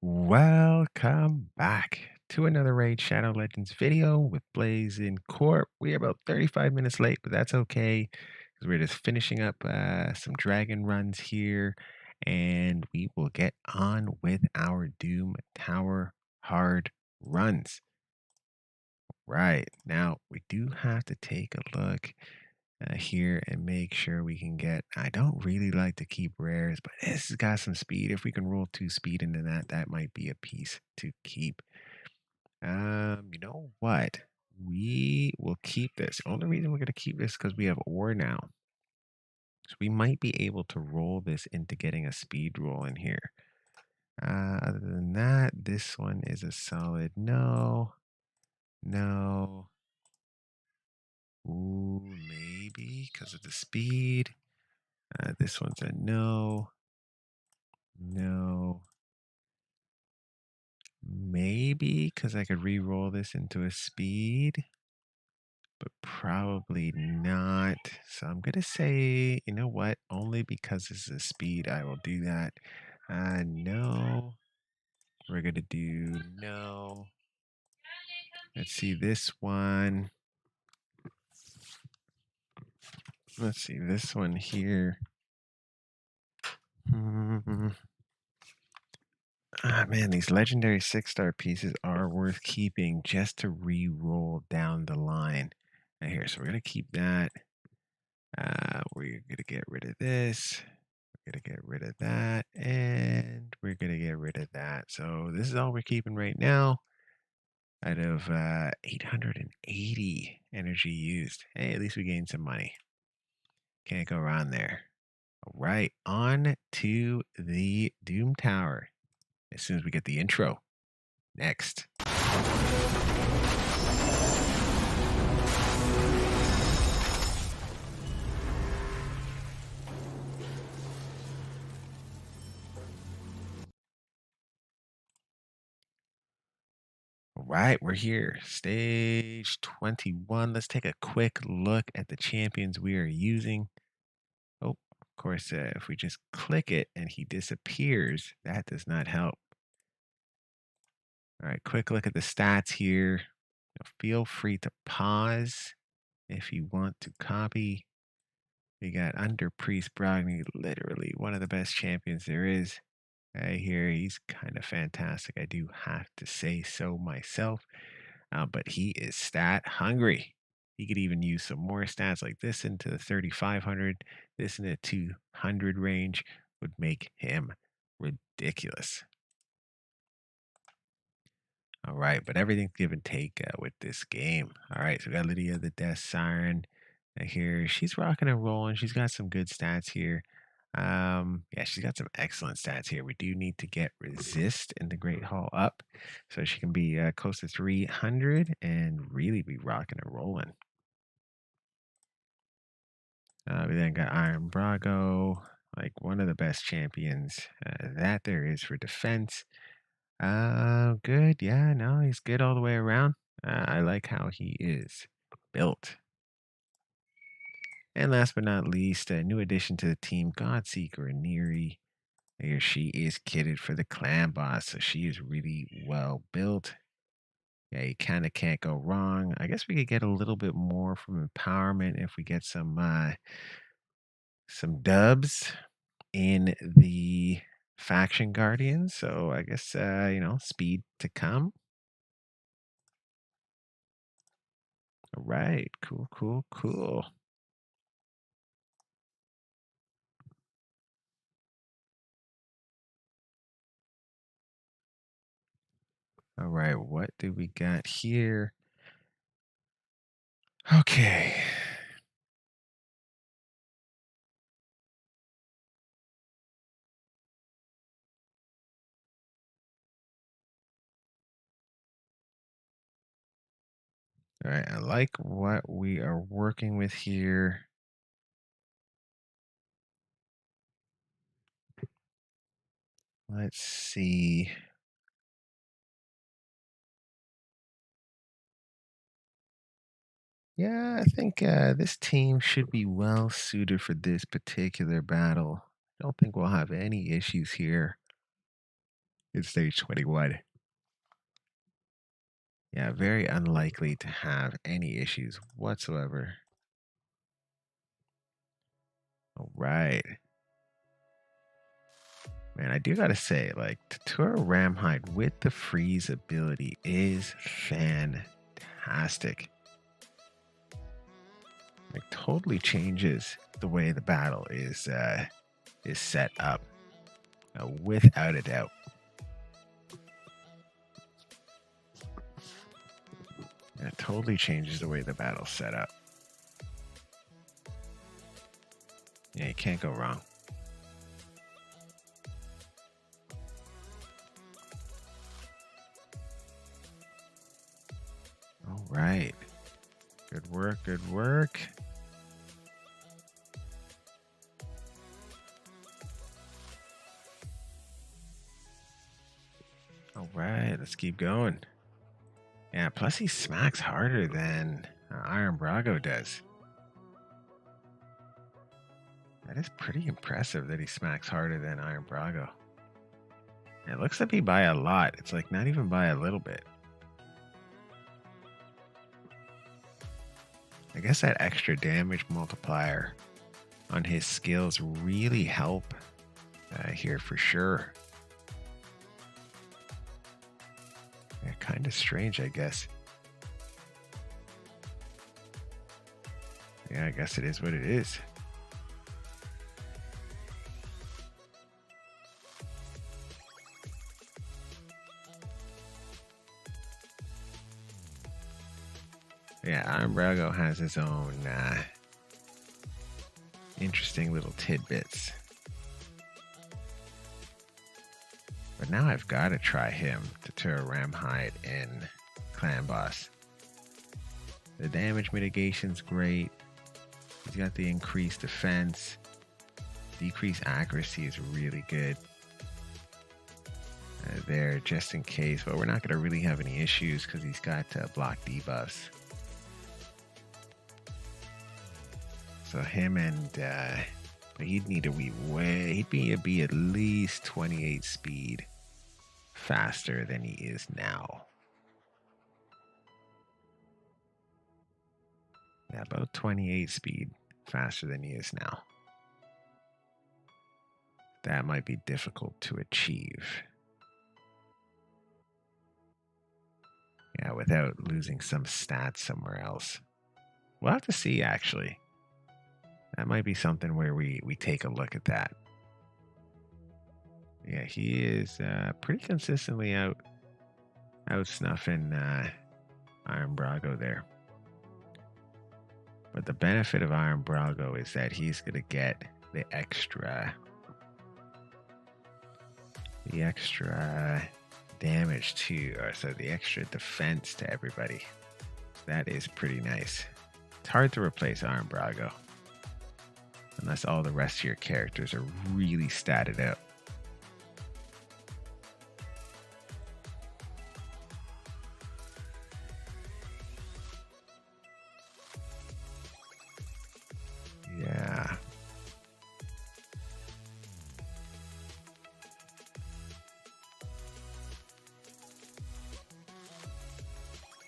Welcome back to another Raid Shadow Legends video with Blaze in Corp. We are about 35 minutes late, but that's okay because we're just finishing up some dragon runs here and we will get on with our Doom Tower hard runs. Right, now we do have to take a look here and make sure we can get. I don't really like to keep rares, but this has got some speed. If we can roll 2 speed into that, that might be a piece to keep. You know what? We will keep this. Only reason we're going to keep this because we have ore now. So we might be able to roll this into getting a speed roll in here. Other than that, this one is a solid no. No. Ooh, maybe because of the speed. This one's a no. No. Maybe because I could re-roll this into a speed, but probably not. So I'm going to say, you know what? Only because this is a speed, I will do that. No. We're going to do no. Let's see this one. Let's see this one here. Ah, man, these legendary 6-star pieces are worth keeping just to re-roll down the line. Right here, so we're going to keep that. We're going to get rid of this. We're going to get rid of that. And we're going to get rid of that. So this is all we're keeping right now out of 880 energy used. Hey, at least we gained some money. Can't go wrong there. All right, on to the Doom Tower as soon as we get the intro. Next. All right, we're here. Stage 21. Let's take a quick look at the champions we are using. Oh, of course, if we just click it and he disappears, that does not help. All right, quick look at the stats here. Feel free to pause if you want to copy. We got Under Priest Brogny, literally one of the best champions there is. I hear he's kind of fantastic. I do have to say so myself. But he is stat hungry. He could even use some more stats like this into the 3,500. This in the 200 range would make him ridiculous. All right, but everything's give and take with this game. All right, so we got Lydia the Death Siren here. She's rocking and rolling. She's got some good stats here. Yeah, she's got some excellent stats here. We do need to get resist in the Great Hall up so she can be close to 300 and really be rocking and rolling. We then got Iron Brago, like one of the best champions that there is for defense. Good. Yeah, no, he's good all the way around. I like how he is built. And last but not least, a new addition to the team, Godseeker Neri. Here she is kitted for the clan boss, so she is really well built. Yeah, you kind of can't go wrong. I guess we could get a little bit more from empowerment if we get some dubs in the faction guardians. So I guess speed to come. All right, cool, cool, cool. All right, what do we got here? Okay. All right, I like what we are working with here. Let's see. Yeah, I think this team should be well suited for this particular battle. I don't think we'll have any issues here. in stage 21. Yeah, very unlikely to have any issues whatsoever. All right. Man, I do gotta say, like, Tatura Ramhide with the freeze ability is fantastic. It totally changes the way the battle is set up, without a doubt. It totally changes the way the battle's set up. Yeah, you can't go wrong. All right. Good work, good work. All right, let's keep going. Yeah, plus he smacks harder than Iron Brago does. That is pretty impressive that he smacks harder than Iron Brago. It looks to be by a lot. It's like not even by a little bit. I guess that extra damage multiplier on his skills really help here for sure. Yeah, kind of strange, I guess. Yeah, I guess it is what it is. Yeah, Iron Brago has his own interesting little tidbits. But now I've got to try him, Tatura Ramhide in Clan Boss. The damage mitigation's great. He's got the increased defense. Decreased accuracy is really good. There, just in case. But we're not going to really have any issues because he's got block debuffs. So him and he'd need to be at least 28 speed faster than he is now. Yeah, about 28 speed faster than he is now. That might be difficult to achieve. Yeah, without losing some stats somewhere else. We'll have to see, actually. That might be something where we take a look at that. Yeah, he is pretty consistently out snuffing Iron Brago there. But the benefit of Iron Brago is that he's going to get the extra damage to, or so the extra defense to everybody. That is pretty nice. It's hard to replace Iron Brago unless all the rest of your characters are really statted out. Yeah.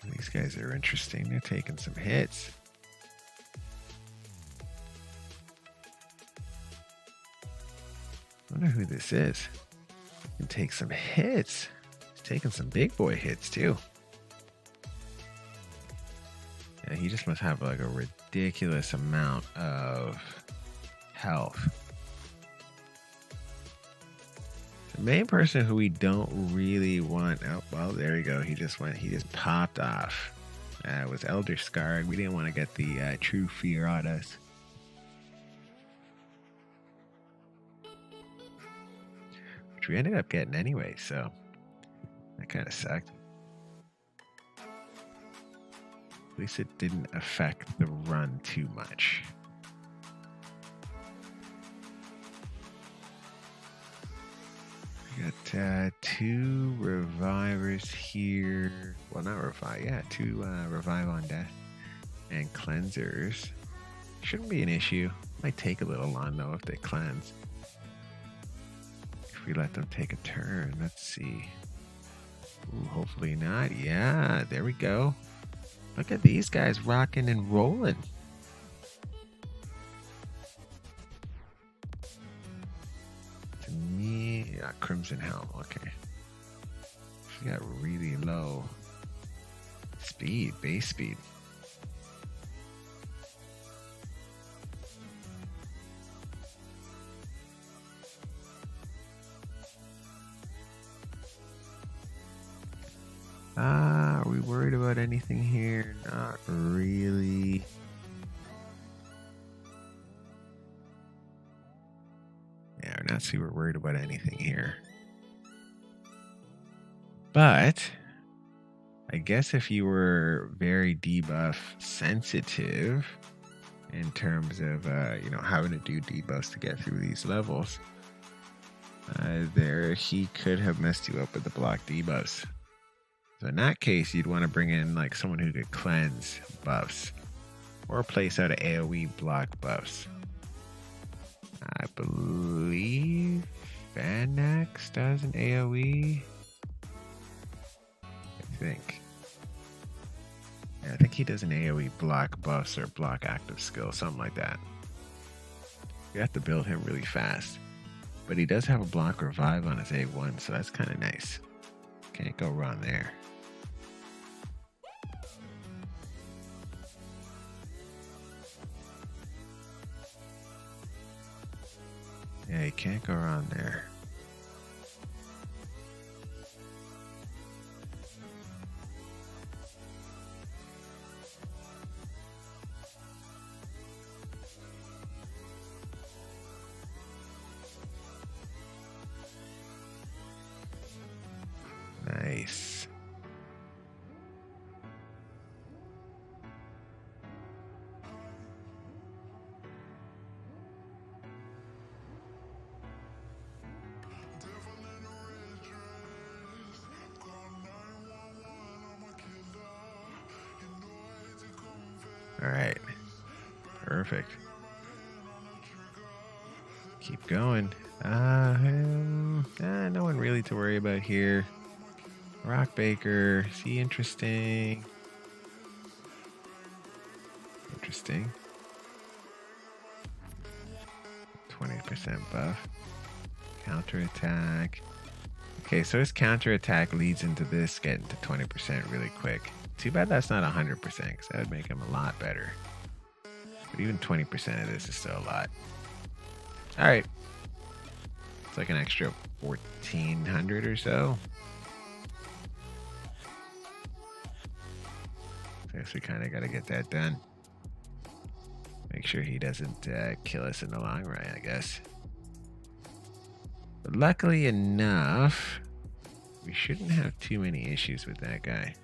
These guys are interesting. They're taking some hits. I wonder who this is. He can take some hits. He's taking some big boy hits too. Yeah, he just must have like a ridiculous amount of health. The main person who we don't really want. Oh, well, there you go. He just popped off. It was Elder Scarab. We didn't want to get the true fear on us. Which we ended up getting anyway, so that kind of sucked. At least it didn't affect the run too much. We got 2 revivers here. Well, not revive. Yeah, 2 revive on death and cleansers. Shouldn't be an issue. Might take a little long though if they cleanse. If we let them take a turn. Let's see. Ooh, hopefully not. Yeah, there we go. Look at these guys rocking and rolling. To me, Crimson Helm. Okay. She got really low speed, base speed. Are we worried about anything here? Not really. Yeah, we're not super worried about anything here. But I guess if you were very debuff sensitive in terms of having to do debuffs to get through these levels, there he could have messed you up with the block debuffs. So in that case, you'd want to bring in like someone who could cleanse buffs or place out of AoE block buffs. I believe Vanax does an AoE. I think. Yeah, I think he does an AoE block buffs or block active skill, something like that. You have to build him really fast. But he does have a block revive on his A1, so that's kind of nice. Can't go wrong there. Yeah, you can't go wrong there. Nice. All right. Perfect. Keep going. No one really to worry about here. Rock Baker. See, interesting. Interesting. 20% buff. Counterattack. Okay, so his counterattack leads into this getting to 20% really quick. Too bad that's not 100%, because that would make him a lot better. But even 20% of this is still a lot. Alright. It's like an extra 1,400 or so. I guess we kind of got to get that done. Make sure he doesn't kill us in the long run, I guess. But luckily enough, we shouldn't have too many issues with that guy.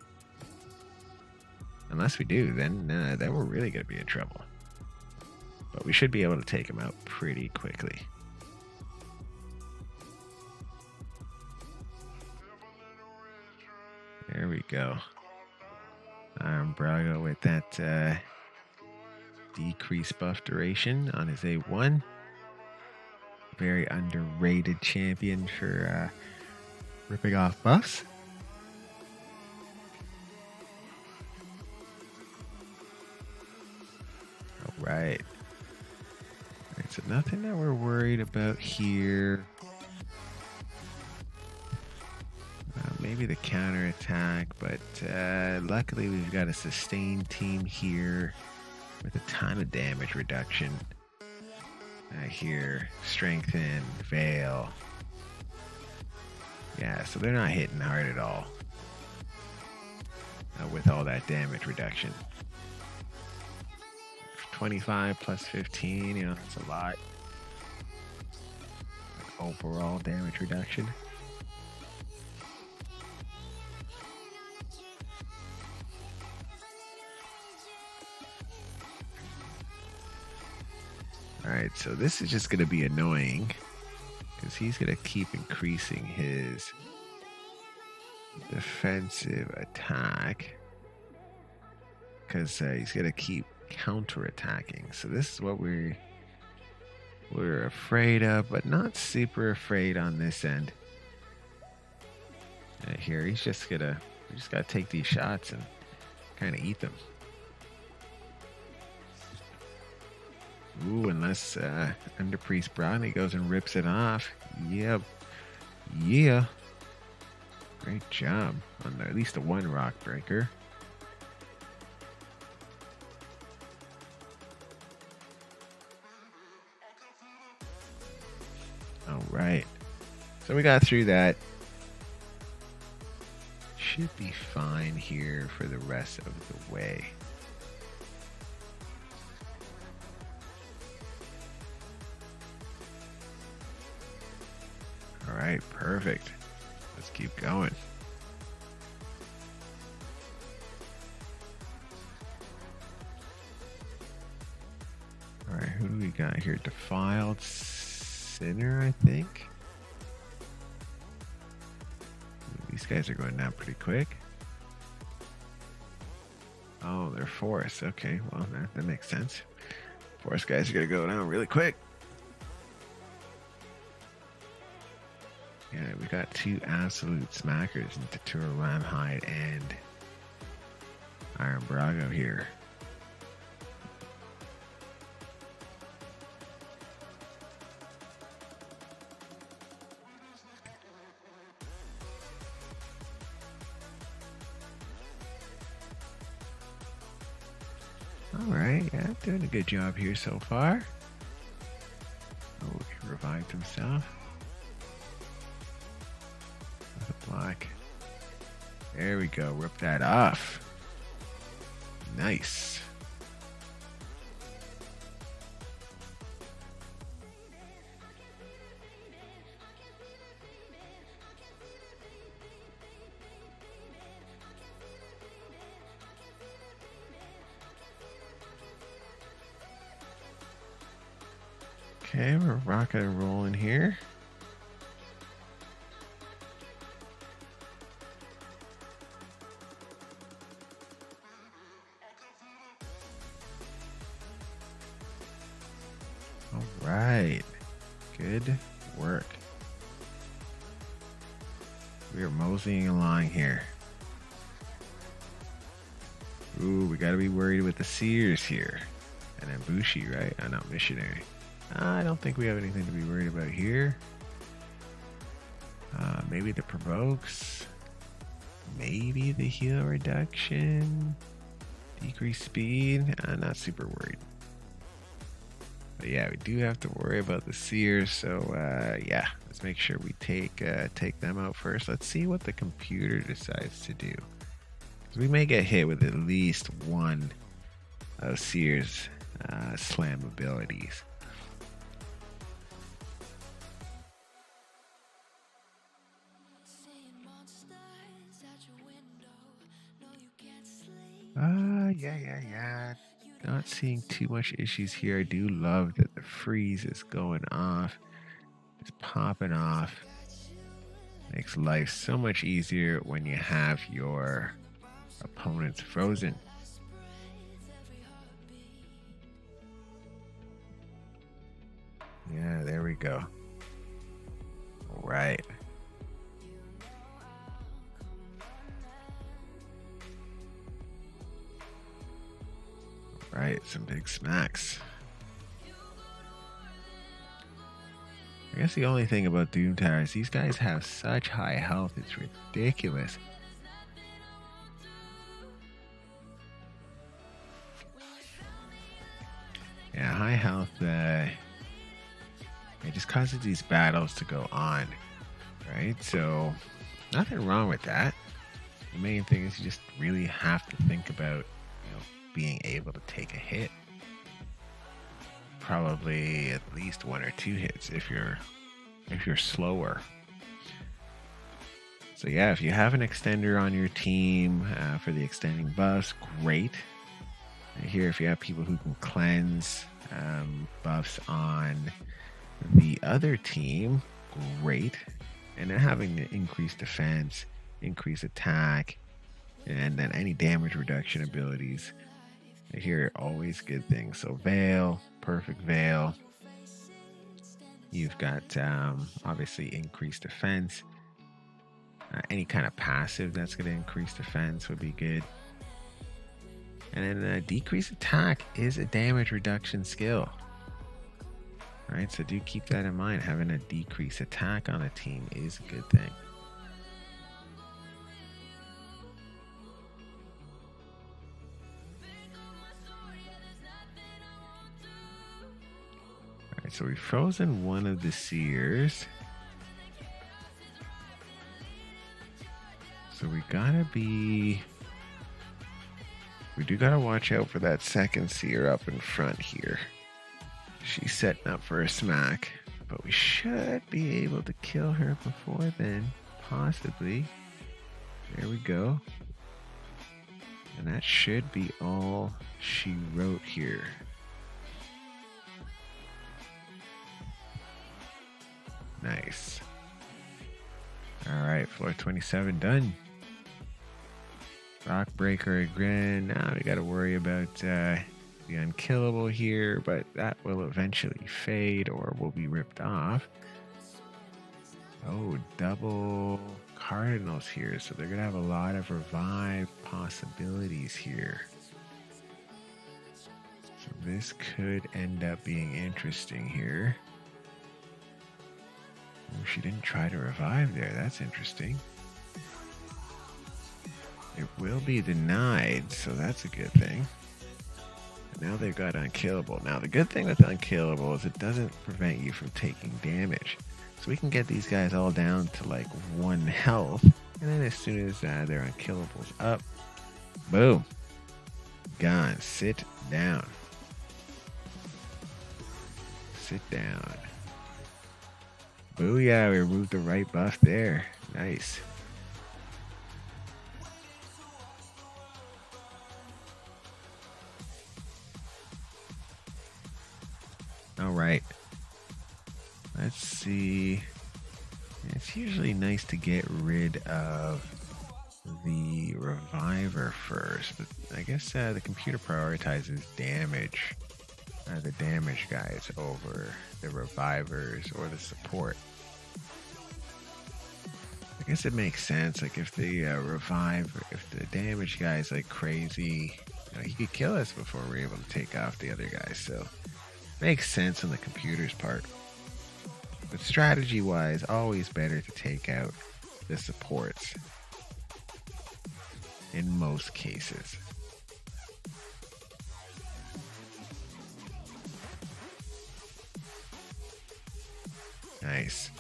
Unless we do, then we're really going to be in trouble. But we should be able to take him out pretty quickly. There we go. Brago with that decreased buff duration on his A1. Very underrated champion for ripping off buffs. All right. So nothing that we're worried about here. Maybe the counterattack, but luckily we've got a sustained team here with a ton of damage reduction. Here, strengthen, veil. Yeah, so they're not hitting hard at all with all that damage reduction. 25 plus 15, that's a lot. Overall damage reduction. Alright, so this is just going to be annoying because he's going to keep increasing his defensive attack because he's going to keep counterattacking. So this is what we're we're afraid of, but not super afraid on this end. Here, we just gotta take these shots and kind of eat them. Ooh, unless Under Priest Brownie goes and rips it off. Yep. Yeah. Great job on at least the one rock breaker. All right. So we got through that. Should be fine here for the rest of the way. All right, perfect. Let's keep going. All right, who do we got here? Defiled Sinner, I think. These guys are going down pretty quick. Oh, they're forest. Okay, well, that makes sense. Forest guys are going to go down really quick. Yeah, we got two absolute smackers into Tura Ramhide and Iron Brago here. Alright, yeah, doing a good job here so far. Oh, he revived himself. With a block. There we go, rip that off. Nice. Okay, we're rocking and rolling here. All right, good work. We are moseying along here. Ooh, we gotta be worried with the Seers here. And then Bushi, right? I know, Missionary. I don't think we have anything to be worried about here. Maybe the provokes. Maybe the heal reduction. Decrease speed. Not super worried. But yeah, we do have to worry about the Seers. So yeah, let's make sure we take them out first. Let's see what the computer decides to do. Because we may get hit with at least one of Seers' slam abilities. Yeah. Not seeing too much issues here. I do love that the freeze is going off. It's popping off. Makes life so much easier when you have your opponents frozen. Yeah, there we go. All right. Right, some big smacks. I guess the only thing about Doom Tower is these guys have such high health, it's ridiculous. Yeah, high health, it just causes these battles to go on, right? So, nothing wrong with that. The main thing is you just really have to think about, being able to take a hit. Probably at least one or two hits if you're slower. So yeah, if you have an extender on your team for the extending buffs, great. And here, if you have people who can cleanse buffs on the other team, great. And then having the increased defense, increased attack, and then any damage reduction abilities. Here are always good things. So Veil, perfect Veil. You've got obviously increased defense. Any kind of passive that's going to increase defense would be good. And then decrease attack is a damage reduction skill. All right, so do keep that in mind. Having a decrease attack on a team is a good thing. All right, so we've frozen one of the seers. So we do gotta watch out for that second seer up in front here. She's setting up for a smack, but we should be able to kill her before then, possibly. There we go. And that should be all she wrote here. Nice. All right, floor 27 done. Rock breaker again. Now we got to worry about the unkillable here, but that will eventually fade or will be ripped off. Oh, double cardinals here, so they're gonna have a lot of revive possibilities here. So this could end up being interesting here. Oh, she didn't try to revive there. That's interesting. It will be denied, so that's a good thing. Now they've got unkillable. Now the good thing with unkillable is it doesn't prevent you from taking damage. So we can get these guys all down to like 1 health. And then as soon as their unkillable's up, boom. Gone. Sit down. Sit down. Booyah, we removed the right buff there. Nice. All right. Let's see. It's usually nice to get rid of the reviver first, but I guess the computer prioritizes damage. The damage guys over the revivers or the support. I guess it makes sense. Like if the if the damage guy is like crazy, he could kill us before we're able to take off the other guys. So makes sense on the computer's part. But strategy wise, always better to take out the supports in most cases. Nice.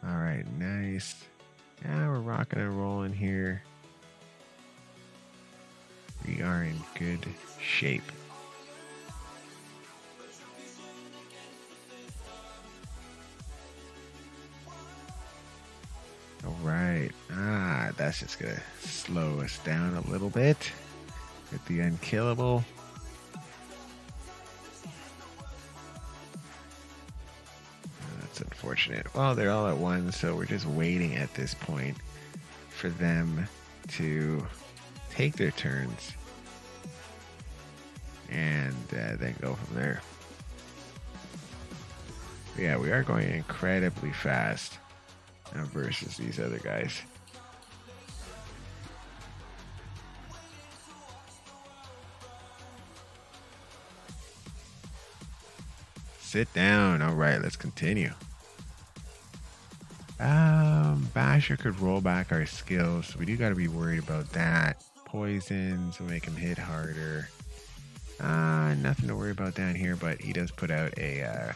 All right, nice. Yeah, we're rocking and rolling here. We are in good shape. All right. That's just gonna slow us down a little bit with the unkillable. That's unfortunate. Well, they're all at one, so we're just waiting at this point for them to take their turns and then go from there. But yeah, we are going incredibly fast versus these other guys. Sit down. All right, let's continue. Basher could roll back our skills, so we do got to be worried about that. Poisons will make him hit harder. Nothing to worry about down here, but he does put out a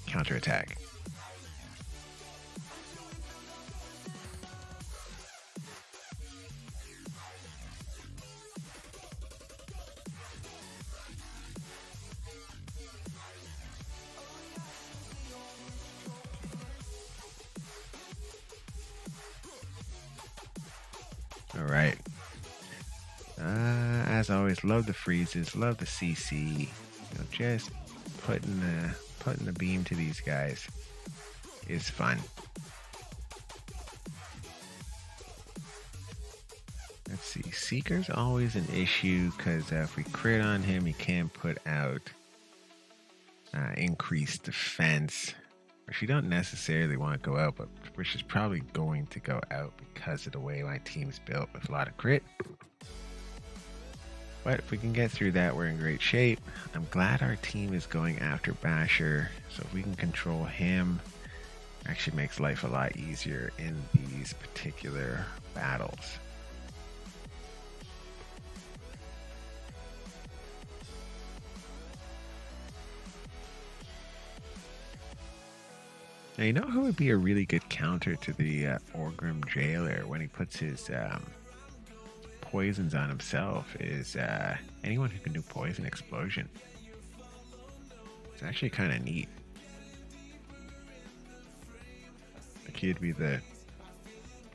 counterattack. All right. As always, love the freezes, love the CC. Just putting the beam to these guys. is fun. Let's see. Seeker's always an issue because if we crit on him, he can put out increased defense, which you don't necessarily want to go out, but which is probably going to go out because of the way my team's built with a lot of crit. But if we can get through that, we're in great shape. I'm glad our team is going after Basher, so if we can control him, actually makes life a lot easier in these particular battles. Now, you know who would be a really good counter to the Orgrim Jailer when he puts his poisons on himself is anyone who can do poison explosion. It's actually kind of neat. Like he'd be the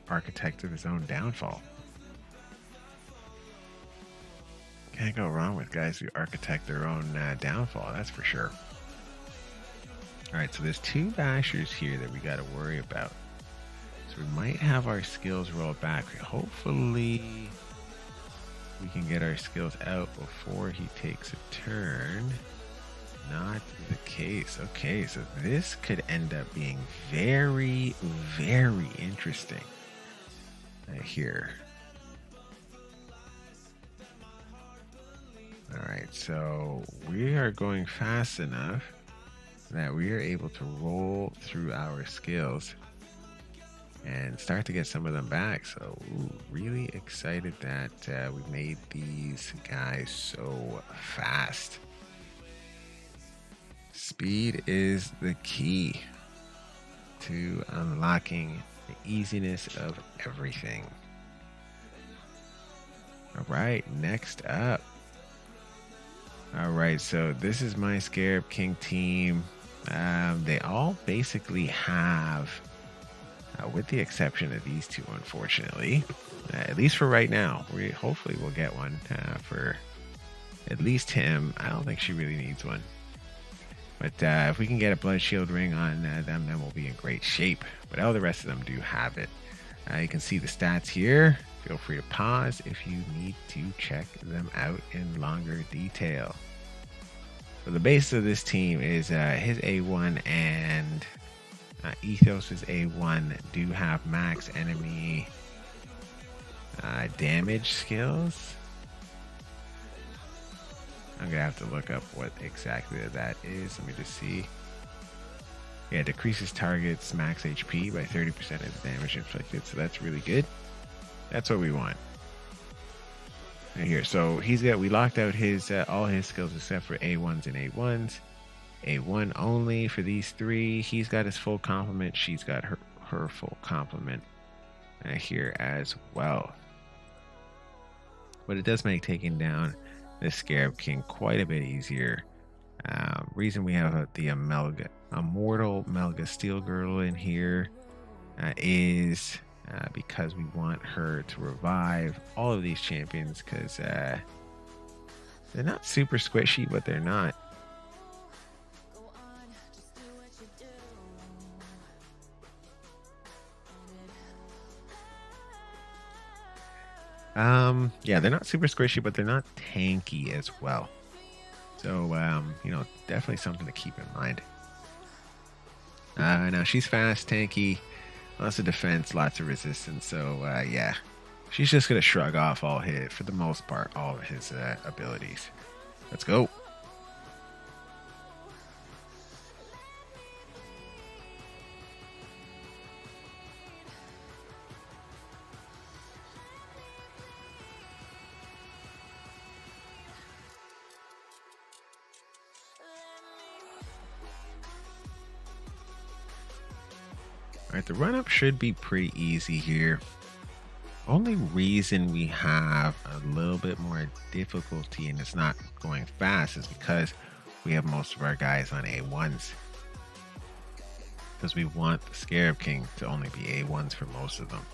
architect of his own downfall. Can't go wrong with guys who architect their own downfall, that's for sure. Alright, so there's 2 bashers here that we got to worry about. So we might have our skills roll back. Hopefully we can get our skills out before he takes a turn. Not the case. Okay, so this could end up being very, very interesting here. Alright, so we are going fast enough that we are able to roll through our skills and start to get some of them back. So really excited that we made these guys so fast. Speed is the key to unlocking the easiness of everything. All right, next up. All right, so this is my Scarab King team. They all basically have, with the exception of these 2, unfortunately, at least for right now. We hopefully will get one for at least him. I don't think she really needs one. But if we can get a blood shield ring on them, then we'll be in great shape. But all the rest of them do have it. You can see the stats here. Feel free to pause if you need to check them out in longer detail. So the base of this team is his A1 and Ethos's A1 do have max enemy damage skills. I'm gonna have to look up what exactly that is. Let me just see. Yeah, decreases targets max HP by 30% of the damage inflicted, so that's really good. That's what we want. Right here, so we locked out his all his skills except for A1s and A1s. A1 only for these 3. He's got his full complement. She's got her full complement here as well. But it does make taking down the Scarab King quite a bit easier. Reason we have the Immortal Melga Steel Girdle in here is because we want her to revive all of these champions because they're not super squishy, but they're not. Yeah, they're not super squishy, but they're not tanky as well. So, you know, definitely something to keep in mind. Now she's fast, tanky, lots of defense, lots of resistance. So, yeah, she's just going to shrug off for the most part, all of his abilities. Let's go. Alright, the run-up should be pretty easy here. Only reason we have a little bit more difficulty and it's not going fast is because we have most of our guys on A1s. Because we want the Scarab King to only be A1s for most of them.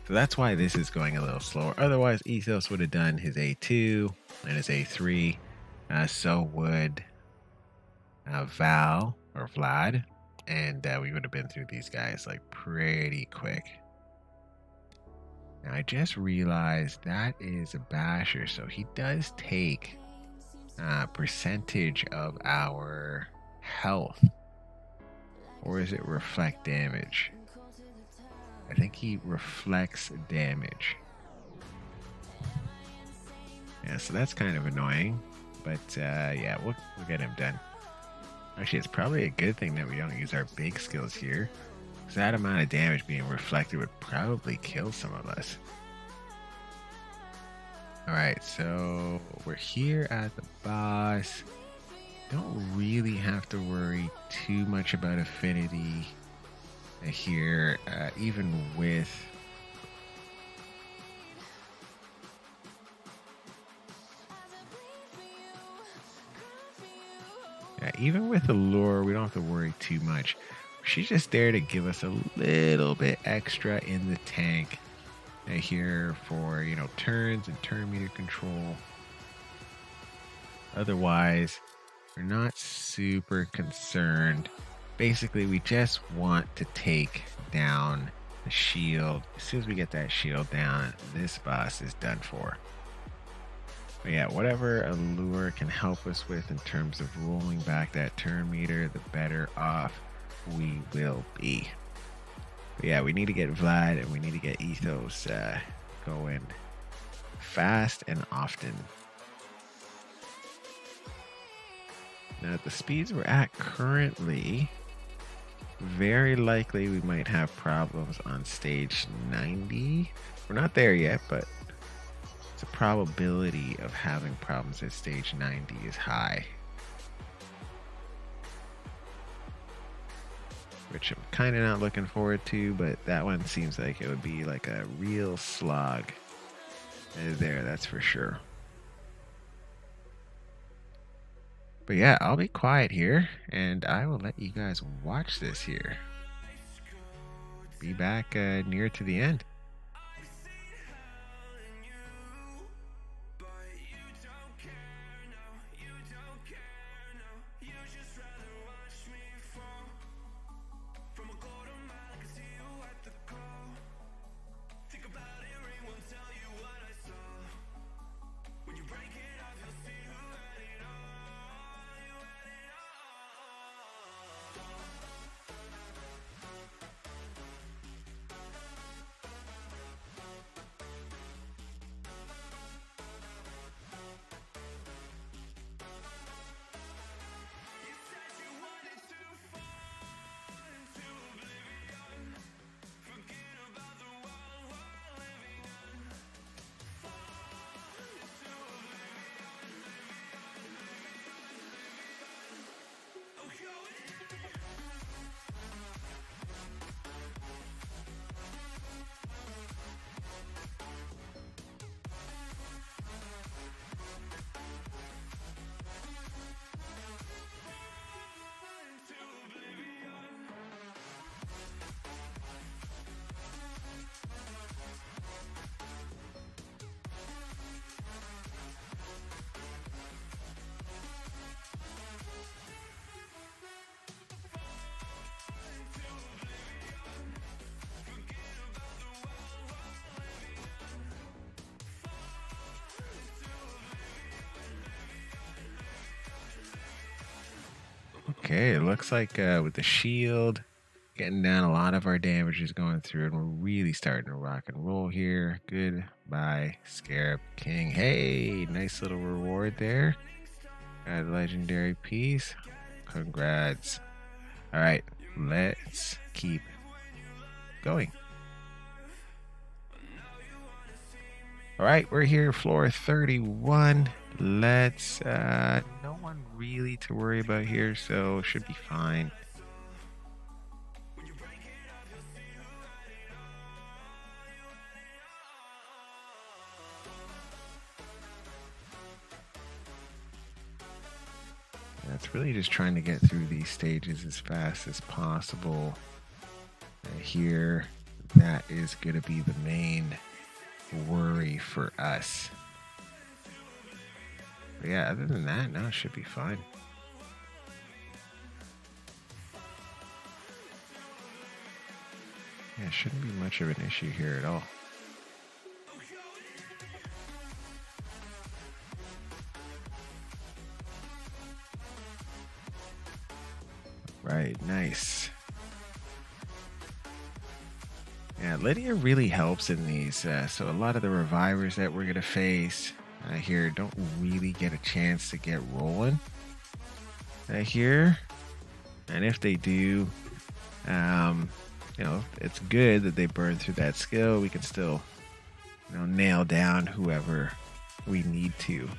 So that's why this is going a little slower. Otherwise, Ethos would have done his A2 and his A3. So would Val or Vlad. and we would have been through these guys like pretty quick. Now I just realized that is a basher, so he does take percentage of our health, or is it reflect damage? I think he reflects damage. Yeah, so that's kind of annoying, but yeah, we'll get him done. Actually, it's probably a good thing that we don't use our big skills here, because that amount of damage being reflected would probably kill some of us. Alright, so we're here at the boss. Don't really have to worry too much about affinity here, even with the lure, we don't have to worry too much. She's just there to give us a little bit extra in the tank here for, you know, turns and turn meter control. Otherwise, we're not super concerned. Basically, we just want to take down the shield. As soon as we get that shield down, this boss is done for. But yeah, whatever a lure can help us with in terms of rolling back that turn meter, the better off we will be. But yeah, we need to get Vlad and we need to get Ethos going fast and often. Now, at the speeds we're at currently, very likely we might have problems on stage 90. We're not there yet, but the probability of having problems at stage 90 is high. Which I'm kind of not looking forward to, but that one seems like it would be like a real slog there, that's for sure. But yeah, I'll be quiet here, and I will let you guys watch this here. Be back near to the end. Okay, it looks like with the shield getting down, a lot of our damage is going through, and we're really starting to rock and roll here. Goodbye, Scarab King. Hey, nice little reward there. Got a legendary piece. Congrats. All right, let's keep going. All right, we're here, floor 31. Let's, no one really to worry about here, so should be fine. That's really just trying to get through these stages as fast as possible. Here, that is going to be the main worry for us. But yeah, other than that, no, it should be fine. Yeah, shouldn't be much of an issue here at all. Right, nice. Yeah, Lydia really helps in these. So a lot of the revivers that we're going to face here don't really get a chance to get rolling here. And if they do, it's good that they burn through that skill. We can still, nail down whoever we need to.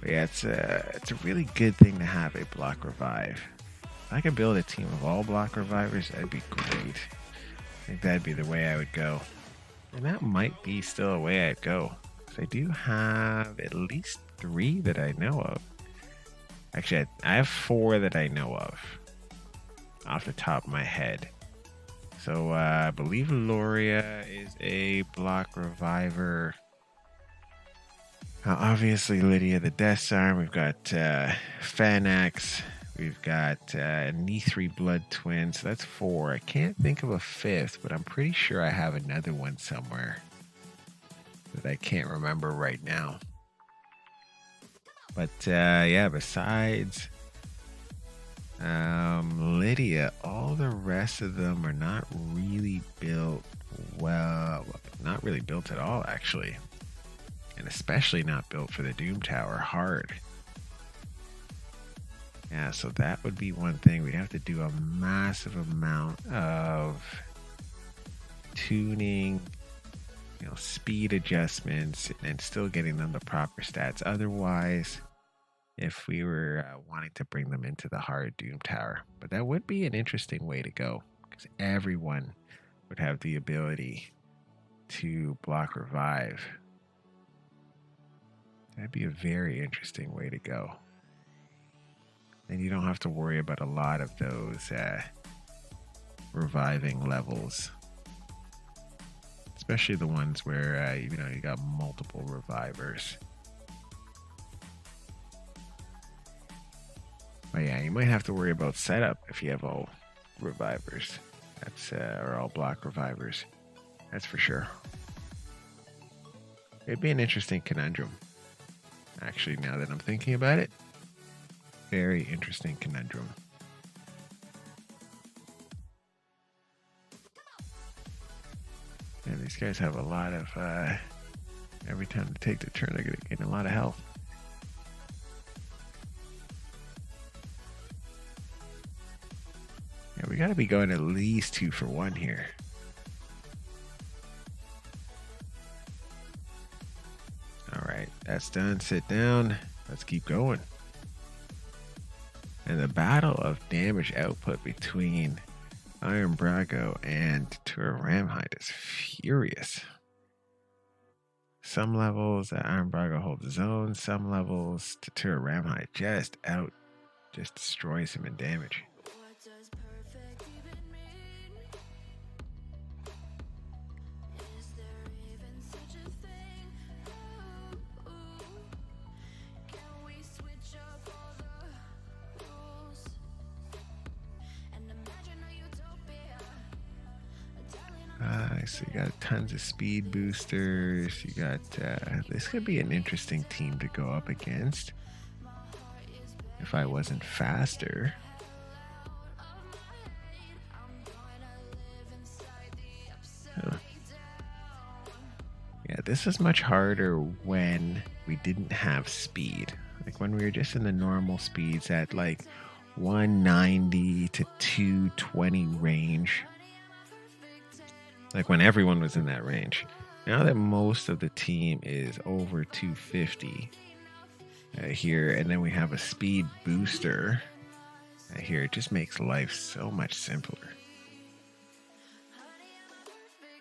But yeah, it's a really good thing to have a block revive. If I could build a team of all block revivers, that'd be great. I think that'd be the way I would go. And that might be still a way I'd go. So I do have at least 3 that I know of. Actually, I have 4 that I know of off the top of my head. So I believe Loria is a block reviver. Obviously, Lydia the Death Arm. We've got Fanax. We've got Nithri Blood Twin. So that's 4. I can't think of a 5th, but I'm pretty sure I have another one somewhere that I can't remember right now. But yeah, besides Lydia, all the rest of them are not really built well. Not really built at all, actually. And especially not built for the Doom Tower hard. Yeah, so that would be one thing. We'd have to do a massive amount of tuning, speed adjustments, and still getting them the proper stats. Otherwise, if we were wanting to bring them into the hard Doom Tower. But that would be an interesting way to go, because everyone would have the ability to block revive. That'd be a very interesting way to go. And you don't have to worry about a lot of those reviving levels. Especially the ones where, you got multiple revivers. But yeah, you might have to worry about setup if you have all revivers. Or all block revivers. That's for sure. It'd be an interesting conundrum. Actually, now that I'm thinking about it, very interesting conundrum. And these guys have a lot of, every time they take the turn, they're going to gain a lot of health. Yeah, we got to be going at least 2 for 1 here. All right, that's done. Sit down. Let's keep going. And the battle of damage output between Iron Brago and Tura Ramhide is furious. Some levels, Iron Brago holds his own. Some levels, Tura Ramhide just destroys him in damage. So you got tons of speed boosters. You got this could be an interesting team to go up against if I wasn't faster. Huh. Yeah, this is much harder when we didn't have speed. Like when we were just in the normal speeds at like 190 to 220 range. Like when everyone was in that range. Now that most of the team is over 250 here, and then we have a speed booster here, it just makes life so much simpler.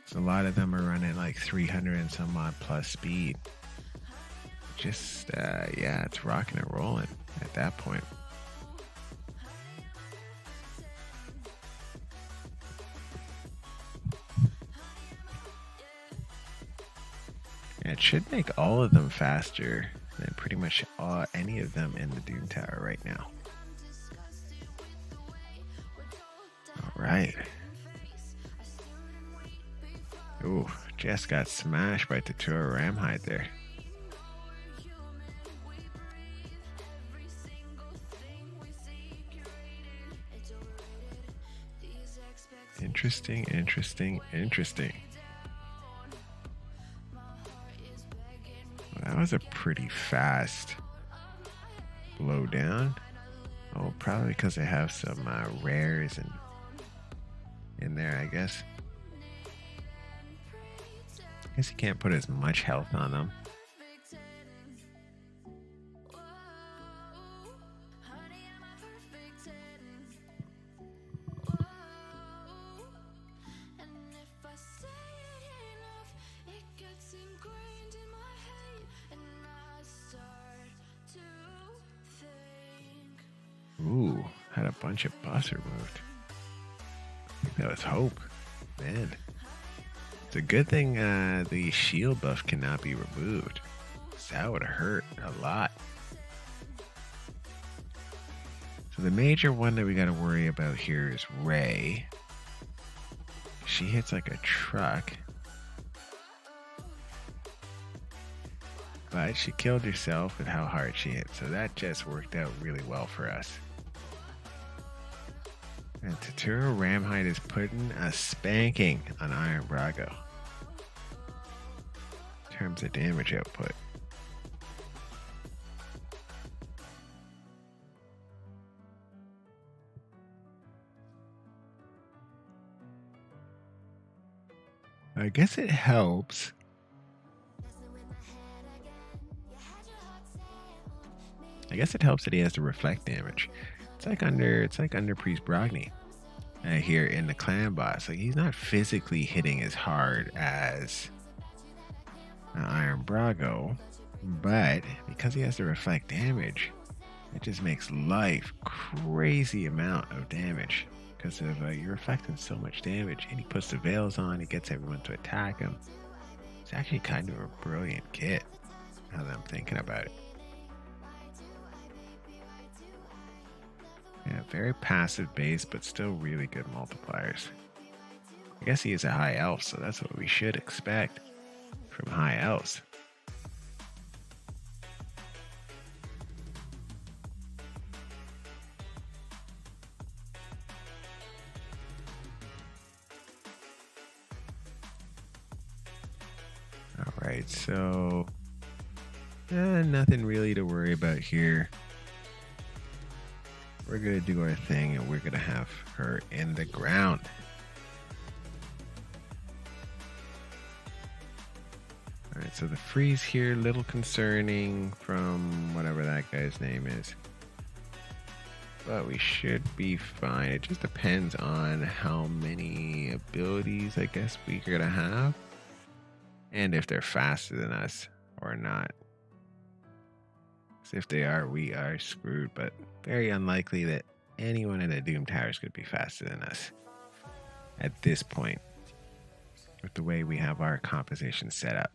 So a lot of them are running like 300 and some odd plus speed. Just, yeah, it's rocking and rolling at that point. It should make all of them faster than pretty much any of them in the Doom Tower right now. All right. Ooh, just got smashed by Tatura Ramhide there. Interesting, interesting, interesting. Well, that was a pretty fast blow down. Oh, probably because they have some rares and in there, I guess. I guess you can't put as much health on them. Ooh, had a bunch of buffs removed. I think that was hope. Man. It's a good thing the shield buff cannot be removed. That would have hurt a lot. So the major one that we got to worry about here is Ray. She hits like a truck. But she killed herself with how hard she hit. So that just worked out really well for us. And Tatura Ramhide is putting a spanking on Iron Brago in terms of damage output. I guess it helps. I guess it helps that he has to reflect damage. It's like under Priest Brogni here in the clan boss. Like he's not physically hitting as hard as Iron Brago, but because he has to reflect damage, it just makes life crazy amount of damage because of you're reflecting so much damage, and he puts the veils on. He gets everyone to attack him. It's actually kind of a brilliant kit. Now that I'm thinking about it. Yeah, very passive base, but still really good multipliers. I guess he is a high elf, so that's what we should expect from high elves. Alright, so nothing really to worry about here. We're going to do our thing, and we're going to have her in the ground. Alright, so the freeze here, little concerning from whatever that guy's name is. But we should be fine. It just depends on how many abilities, I guess, we're going to have. And if they're faster than us or not. If they are, we are screwed, but very unlikely that anyone in the Doom Towers could be faster than us at this point with the way we have our composition set up.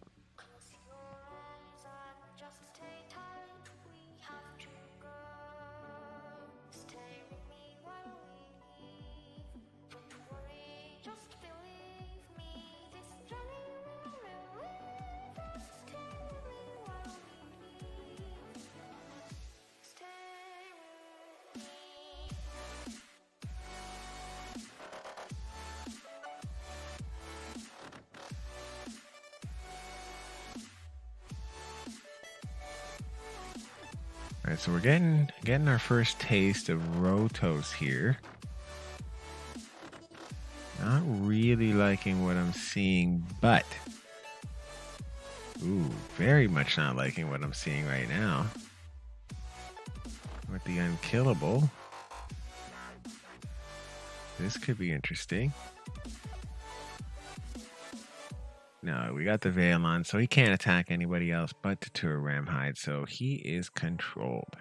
Alright, so we're getting our first taste of Rotos here. Not really liking what I'm seeing, but very much not liking what I'm seeing right now. With the unkillable. This could be interesting. No, we got the veil on, so he can't attack anybody else but Tatura Ramhide, so he is controlled.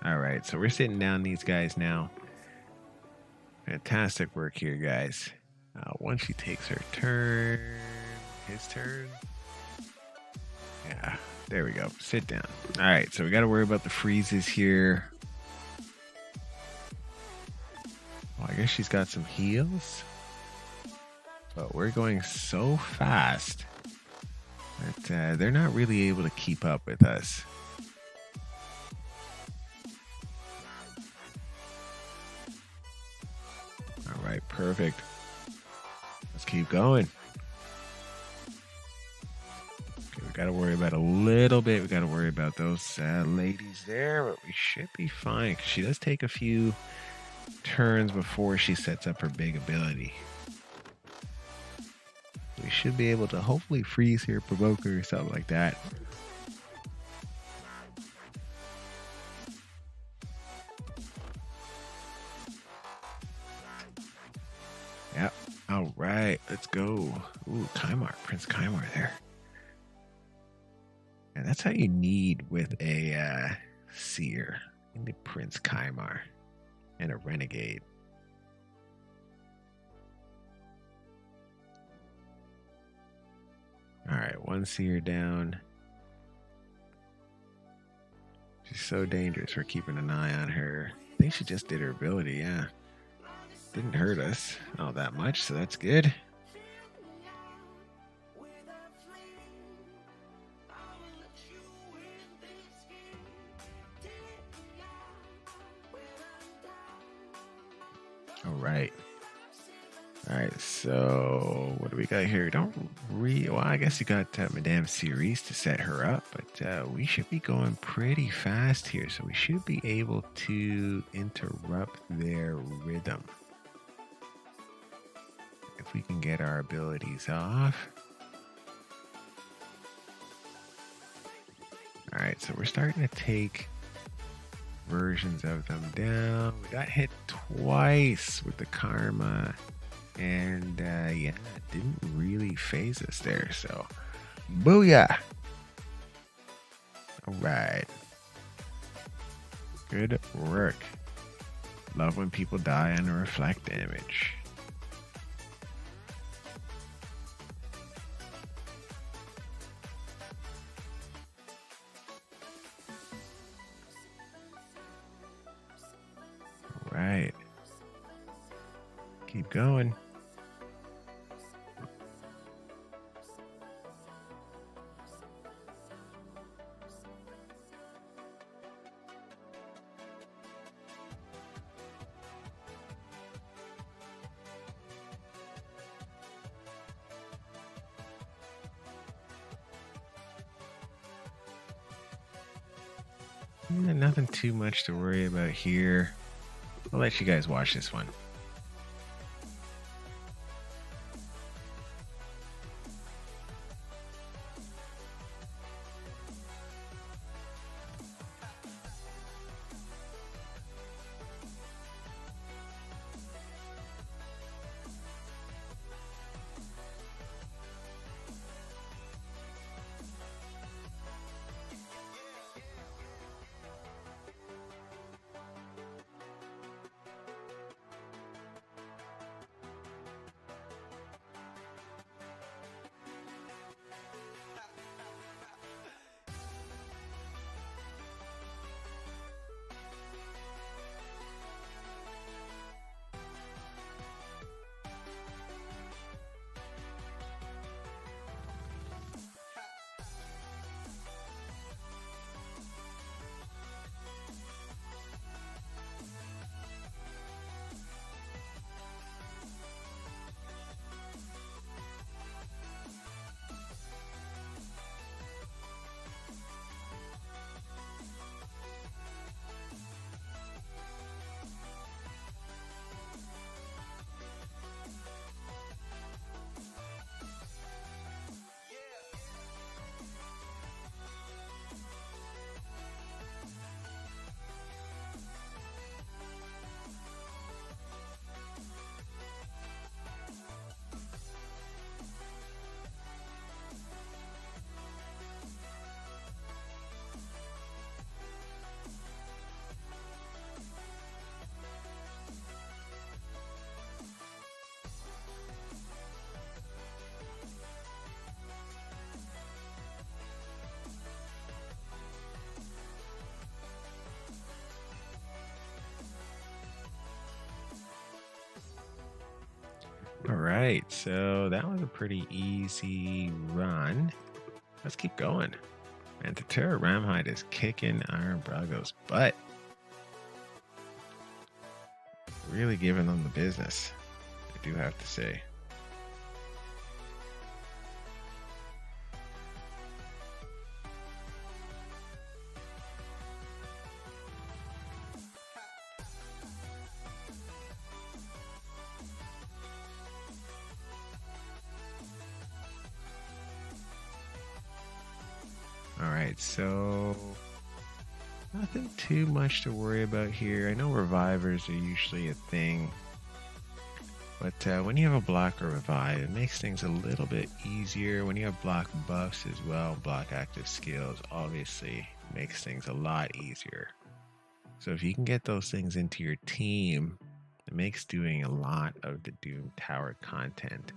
Alright, so we're sitting down these guys now. Fantastic work here, guys. Once she takes her turn, his turn. Yeah, there we go. Sit down. All right, so we got to worry about the freezes here. Well, I guess she's got some heals. But we're going so fast that they're not really able to keep up with us. All right, perfect. Let's keep going. Okay, we got to worry about a little bit. We got to worry about those ladies there, but we should be fine. 'Cause she does take a few turns before she sets up her big ability. We should be able to hopefully freeze here, provoke her, or something like that. Yep. All right, let's go. Ooh, Kymar, Prince Kymar there. And that's how you need with a seer. You need Prince Kymar and a renegade. All right, one seer down. She's so dangerous. We're keeping an eye on her. I think she just did her ability, yeah. Didn't hurt us all that much, so that's good. All right. All right, so what do we got here? Well, I guess you got Madame Cerise to set her up, but we should be going pretty fast here, so we should be able to interrupt their rhythm. If we can get our abilities off. All right, so we're starting to take versions of them down. We got hit twice with the karma. And yeah, it didn't really phase us there. So, booyah! All right. Good work. Love when people die on the reflect damage. All right. Keep going. Nothing too much to worry about here. I'll let you guys watch this one. All right, so that was a pretty easy run. Let's keep going. And Tatura Ramhide is kicking our Brago's butt. Really giving them the business, I do have to say. All right, so nothing too much to worry about here. I know revivers are usually a thing, but when you have a block or revive, it makes things a little bit easier. When you have block buffs as well, block active skills, obviously makes things a lot easier. So if you can get those things into your team, it makes doing a lot of the Doom Tower content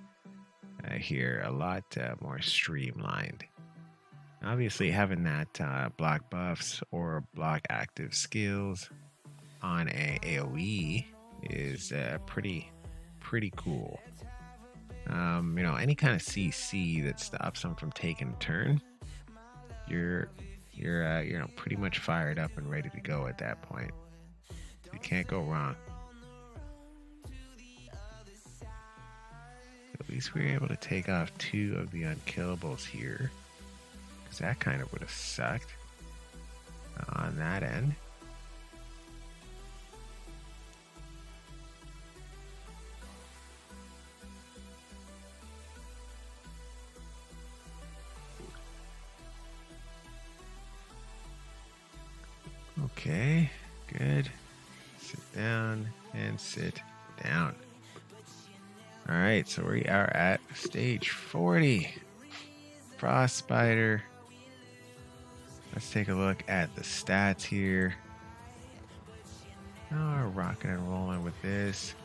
here a lot more streamlined. Obviously, having that block buffs or block active skills on a AoE is pretty cool. Any kind of CC that stops them from taking a turn, you're pretty much fired up and ready to go at that point. You can't go wrong. At least we were able to take off 2 of the unkillables here. That kind of would have sucked on that end. Okay, good. Sit down and sit down. All right, so we are at stage 40. Frost Spider. Let's take a look at the stats here. Oh, we're rocking and rolling with this.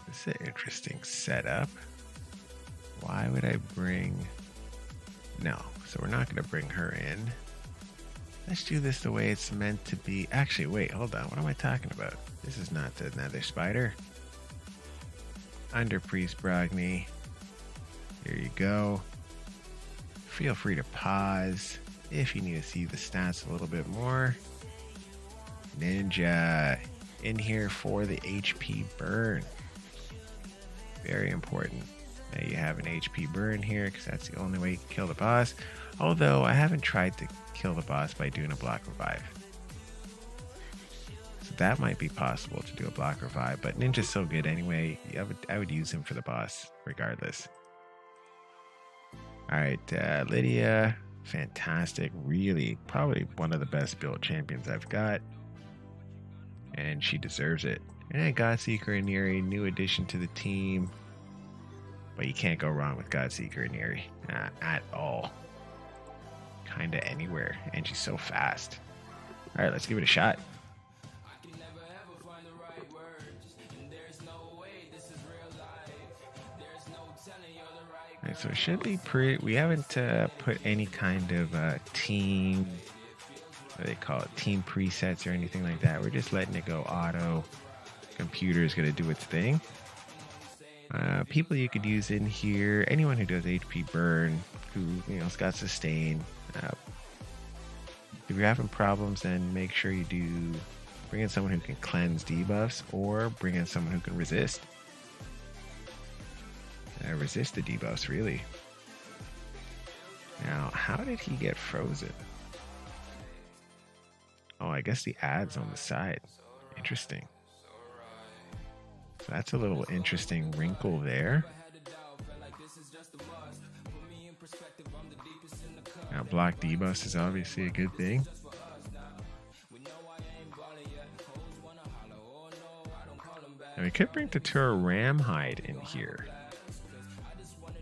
This is an interesting setup. Why would I bring... No, so we're not going to bring her in. Let's do this the way it's meant to be. Actually, wait, hold on. What am I talking about? This is not the Nether Spider. Under Priest Brogni. Here you go. Feel free to pause if you need to see the stats a little bit more. Ninja in here for the HP burn. Very important that you have an HP burn here because that's the only way you can kill the boss. Although I haven't tried to kill the boss by doing a block revive. So that might be possible to do a block revive, but Ninja's so good anyway, I would use him for the boss regardless. All right, Lydia, fantastic. Really, probably one of the best built champions I've got. And she deserves it. And Godseeker and Neri, new addition to the team. But you can't go wrong with Godseeker and Neri at all. Kinda anywhere. And she's so fast. All right, let's give it a shot. Right, so it should be pretty. We haven't put any kind of team, what do they call it, team presets or anything like that. We're just letting it go auto. Computer is going to do its thing. People you could use in here, anyone who does HP burn, who's got sustain. If you're having problems, then make sure you bring in someone who can cleanse debuffs or bring in someone who can resist. Resist the debuffs, really. Now, how did he get frozen? Oh, I guess the ad's on the side. Interesting. So that's a little interesting wrinkle there. Now, block debuffs is obviously a good thing. And we could bring Tatura Ramhide in here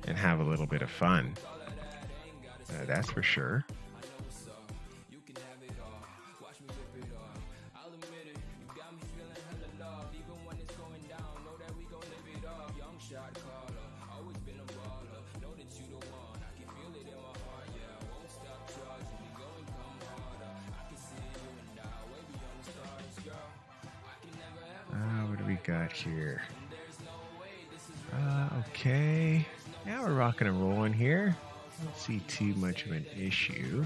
and have a little bit of fun. That's for sure. What do we got here? Okay. Now we're rocking and rolling here. Don't see too much of an issue.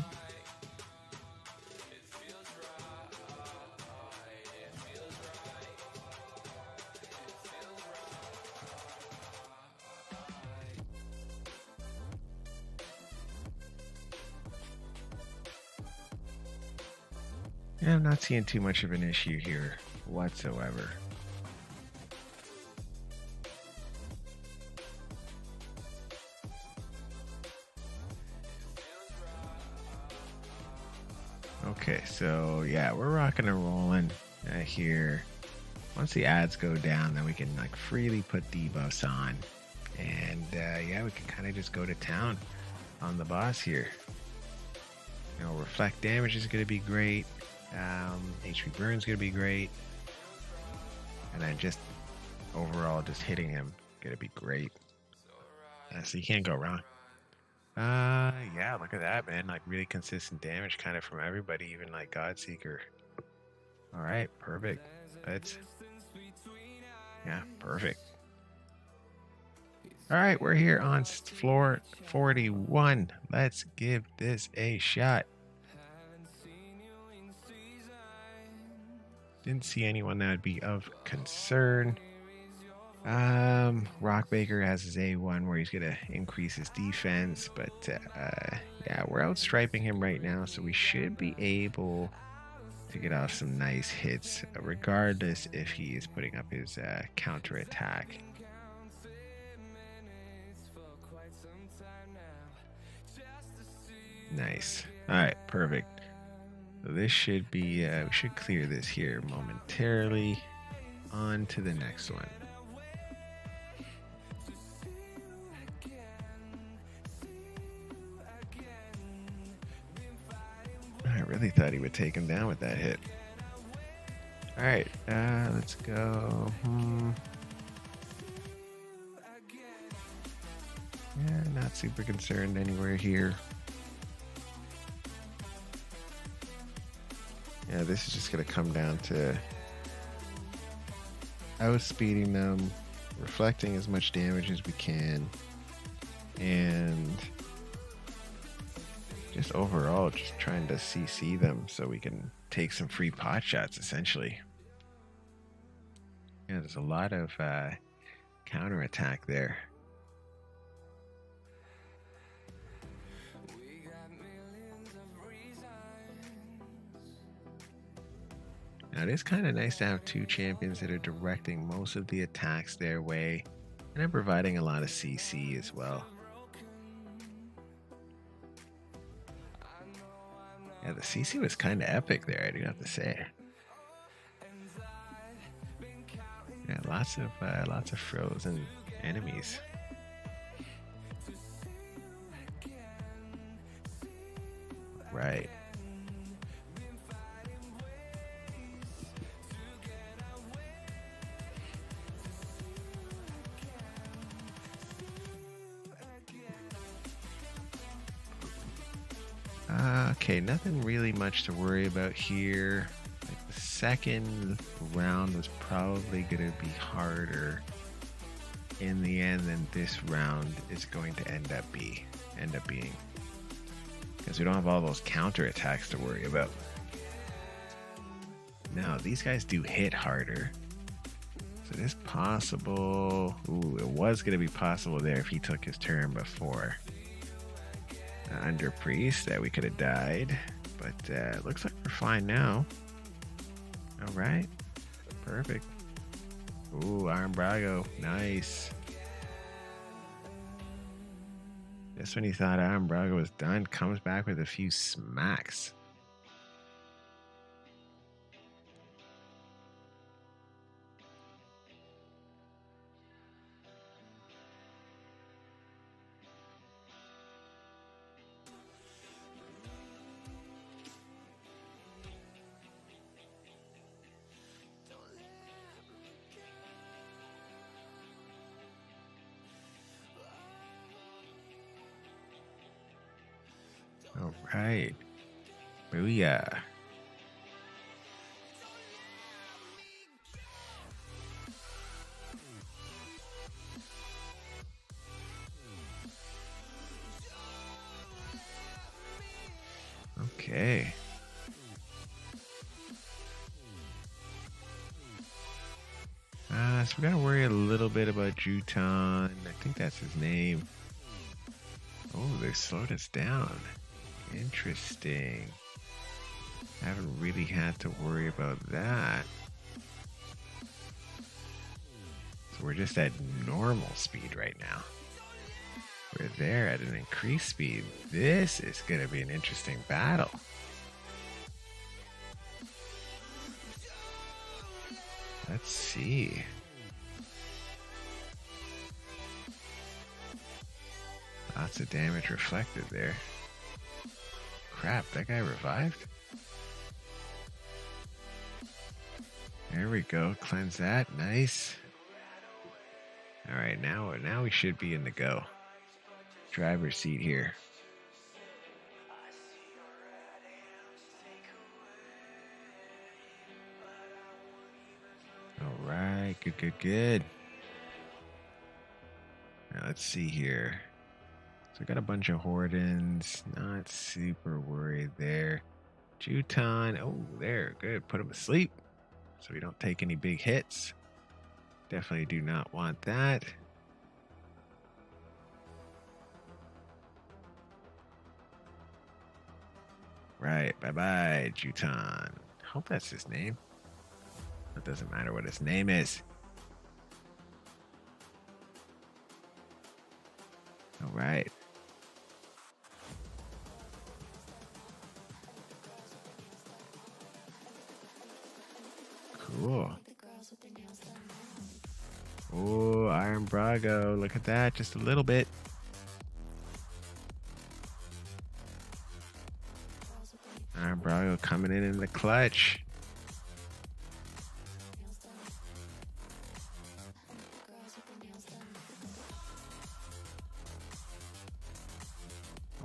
Yeah, I'm not seeing too much of an issue here whatsoever. Okay, so yeah, we're rocking and rolling here. Once the ads go down, then we can like freely put debuffs on, and yeah, we can kind of just go to town on the boss here. You know, reflect damage is going to be great. HP burn is going to be great, and then just overall, just hitting him going to be great. So you can't go wrong. Yeah, look at that, man. Like really consistent damage kind of from everybody, even like Godseeker. All right, perfect. Yeah, perfect. All right, we're here on floor 41. Let's give this a shot. Didn't see anyone that would be of concern. Rockbaker has his A1 where he's gonna increase his defense, but yeah, we're outstriping him right now, so we should be able to get off some nice hits, regardless if he is putting up his counter attack. Nice. All right, perfect. So this should be we should clear this here momentarily. On to the next one. I really thought he would take him down with that hit. All right, let's go. Yeah, not super concerned anywhere here. Yeah, this is just going to come down to outspeeding them, reflecting as much damage as we can, and just overall just trying to CC them so we can take some free pot shots, essentially. Yeah, there's a lot of counterattack there. Now, it is kind of nice to have two champions that are directing most of the attacks their way, and are providing a lot of CC as well. Yeah, the CC was kind of epic there, I do have to say. Yeah, lots of frozen enemies. Right. Okay, nothing really much to worry about here. Like the second round was probably going to be harder in the end than this round is going to end up being, because we don't have all those counter attacks to worry about. Now these guys do hit harder, so it is possible. Ooh, it was going to be possible there if he took his turn before. Under priest that we could have died, but looks like we're fine now. All right, perfect. Ooh, Iron Brago, nice. Just when he thought Iron Brago was done, comes back with a few smacks. All right. Booyah. Okay. So we gotta worry a little bit about Juton. I think that's his name. Oh, they slowed us down. Interesting. Haven't really had to worry about that. So we're just at normal speed right now. We're there at an increased speed. This is gonna be an interesting battle. Let's see. Lots of damage reflected there. Crap, that guy revived? There we go. Cleanse that. Nice. Alright, now we should be in the go. Driver's seat here. Alright, good. Now let's see here. So we got a bunch of Hordens. Not super worried there. Juton. Oh, there. Good. Put him asleep so we don't take any big hits. Definitely do not want that. Right. Bye-bye, Juton. Hope that's his name. It doesn't matter what his name is. All right. Cool. Oh, Iron Brago. Look at that. Just a little bit. Iron Brago coming in the clutch.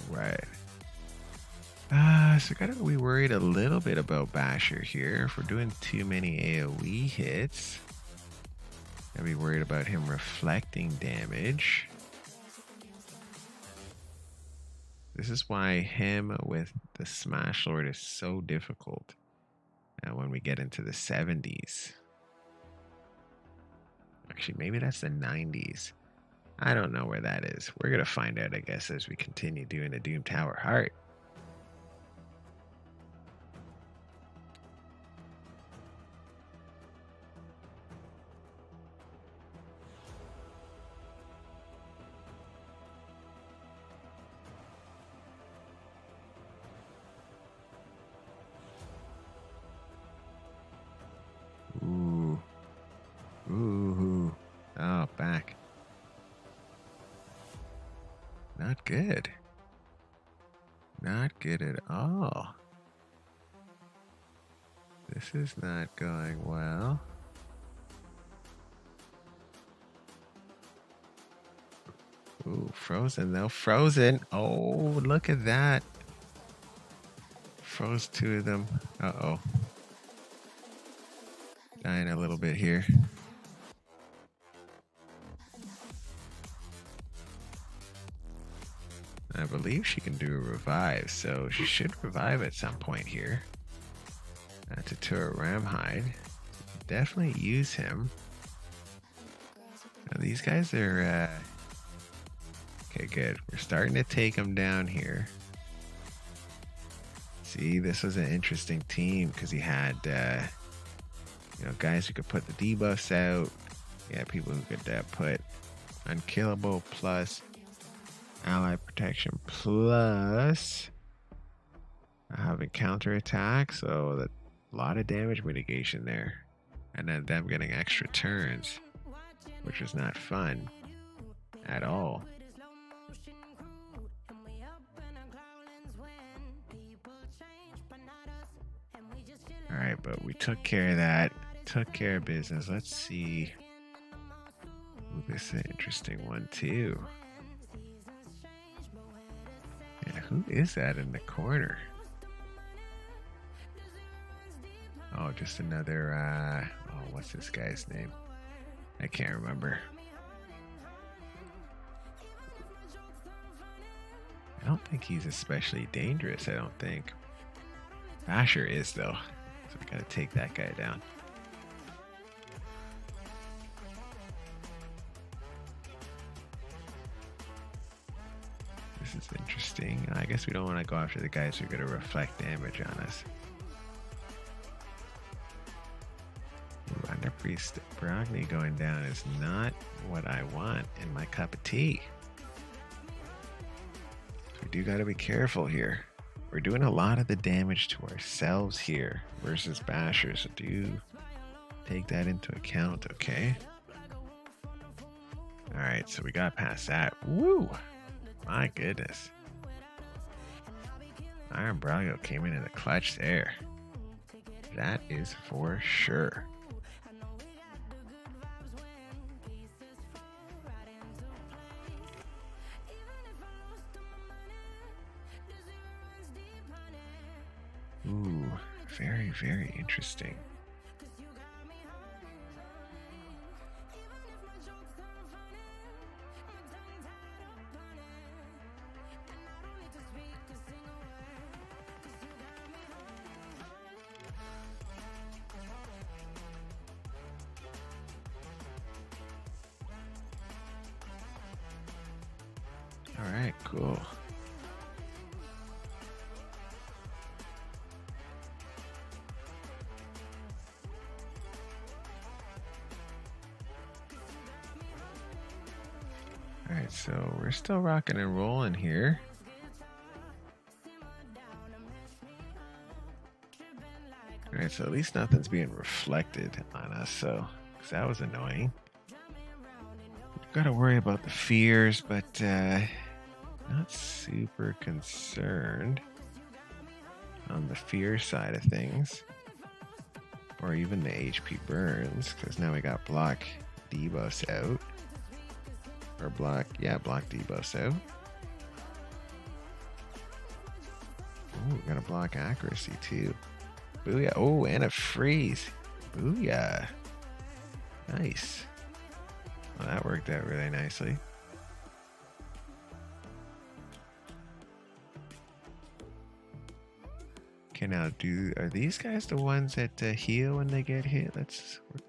Right. So gotta be worried a little bit about Basher here. If we're doing too many AoE hits, gotta be worried about him reflecting damage. This is why him with the Smash Lord is so difficult when we get into the 70s. Actually, maybe that's the 90s. I don't know where that is. We're gonna find out, I guess, as we continue doing the Doom Tower Heart. Ooh. Oh, back. Not good. Not good at all. This is not going well. Ooh, frozen though. Frozen. Oh, look at that. Froze two of them. Uh-oh. Dying a little bit here. I believe she can do a revive, so she should revive at some point here. To turret Ramhide. Definitely use him. Now these guys are... Okay, good. We're starting to take them down here. See, this was an interesting team because he had, guys who could put the debuffs out. Yeah, people who could put unkillable plus ally protection plus having counterattack. So that a lot of damage mitigation there, and then them getting extra turns, which was not fun at all. All right, but we took care of that. Took care of business. Let's see. Ooh, this is an interesting one too. Yeah, who is that in the corner? Oh, just another, what's this guy's name? I can't remember. I don't think he's especially dangerous, I don't think. Basher is, though. So we gotta take that guy down. This is interesting. I guess we don't want to go after the guys who are going to reflect damage on us. Ooh, Under Priest Brogni going down is not what I want in my cup of tea. So we do got to be careful here. We're doing a lot of the damage to ourselves here versus Basher, so do take that into account, okay? Alright, so we got past that. Woo! My goodness. Iron Brago came in the clutch there. That is for sure. Ooh, very, very interesting. All right, cool. All right, so we're still rocking and rolling here. All right, so at least nothing's being reflected on us, so because that was annoying. We've got to worry about the fears, but not super concerned on the fear side of things, or even the HP burns, because now we got block debuffs out, or block debuffs out. Ooh, we got a block accuracy too. Booyah! Oh, and a freeze. Booyah! Nice. Well, that worked out really nicely. Okay, now are these guys the ones that heal when they get hit? We're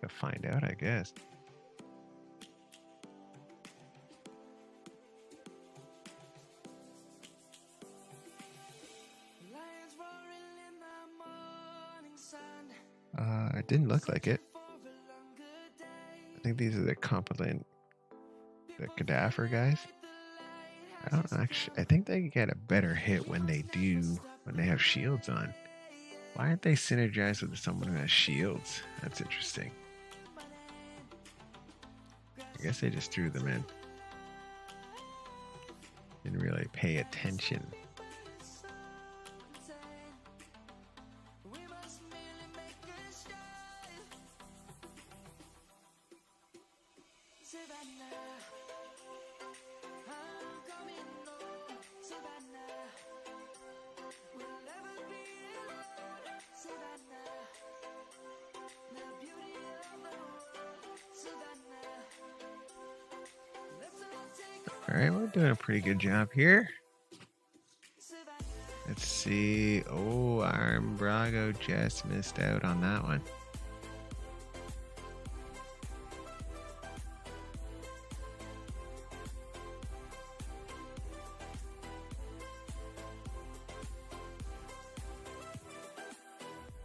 gonna find out, I guess. It didn't look like it. I think these are the cadaver guys. I think they get a better hit when they have shields on. Why aren't they synergized with someone who has shields? That's interesting. I guess they just threw them in. Didn't really pay attention. Alright, we're doing a pretty good job here. Let's see. Oh, Iron Brago just missed out on that one.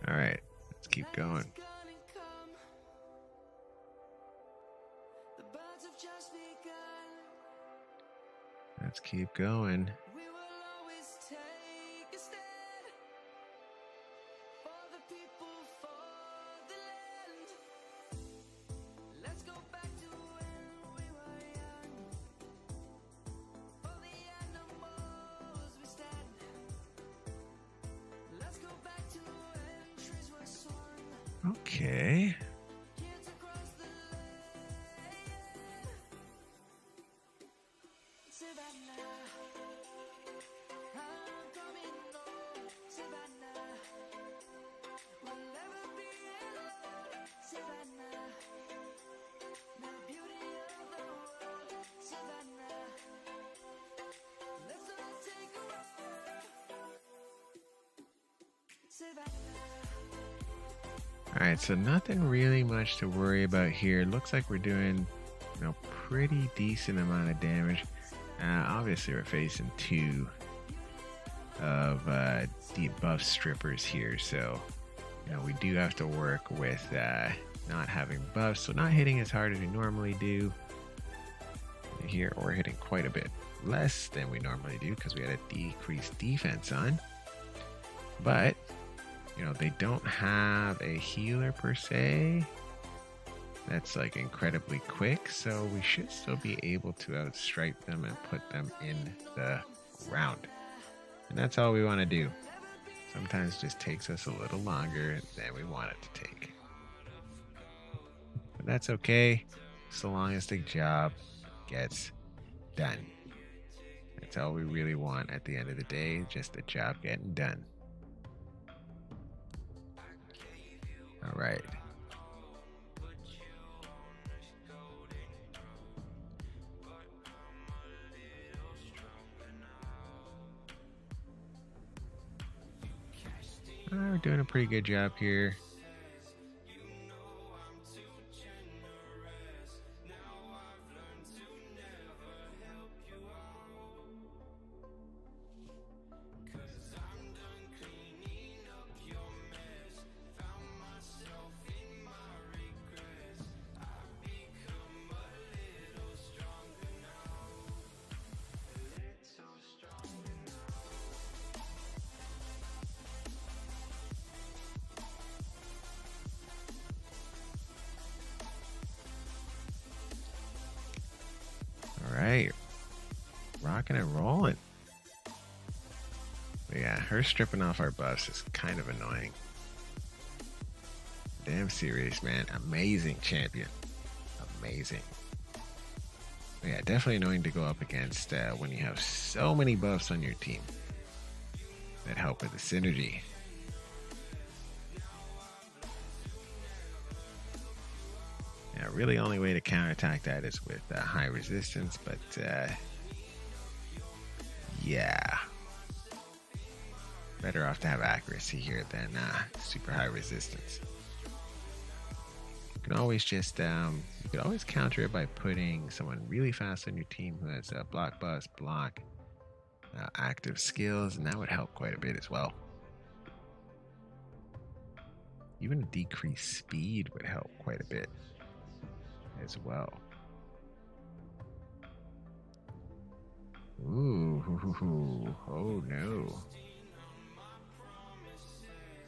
Alright, let's keep going. Let's keep going. Okay. Alright, so nothing really much to worry about here. Looks like we're doing, pretty decent amount of damage. Obviously, we're facing two of deep buff strippers here, so we do have to work with not having buffs, so not hitting as hard as we normally do. Here, we're hitting quite a bit less than we normally do because we had a decreased defense on. But they don't have a healer per se that's like incredibly quick, so we should still be able to outstrike them and put them in the ground. And that's all we want to do. Sometimes it just takes us a little longer than we want it to take. But that's okay, so long as the job gets done. That's all we really want at the end of the day, just the job getting done. All right. We're doing a pretty good job here. All right, rocking and rolling. But yeah, her stripping off our buffs is kind of annoying. Damn serious, man. Amazing champion. Amazing. But yeah, definitely annoying to go up against when you have so many buffs on your team that help with the synergy. Yeah, really only way to counterattack that is with high resistance, but yeah. Better off to have accuracy here than super high resistance. You can always just, you could always counter it by putting someone really fast on your team who has block, bust, block, active skills, and that would help quite a bit as well. Even a decreased speed would help quite a bit as well. Ooh, oh no.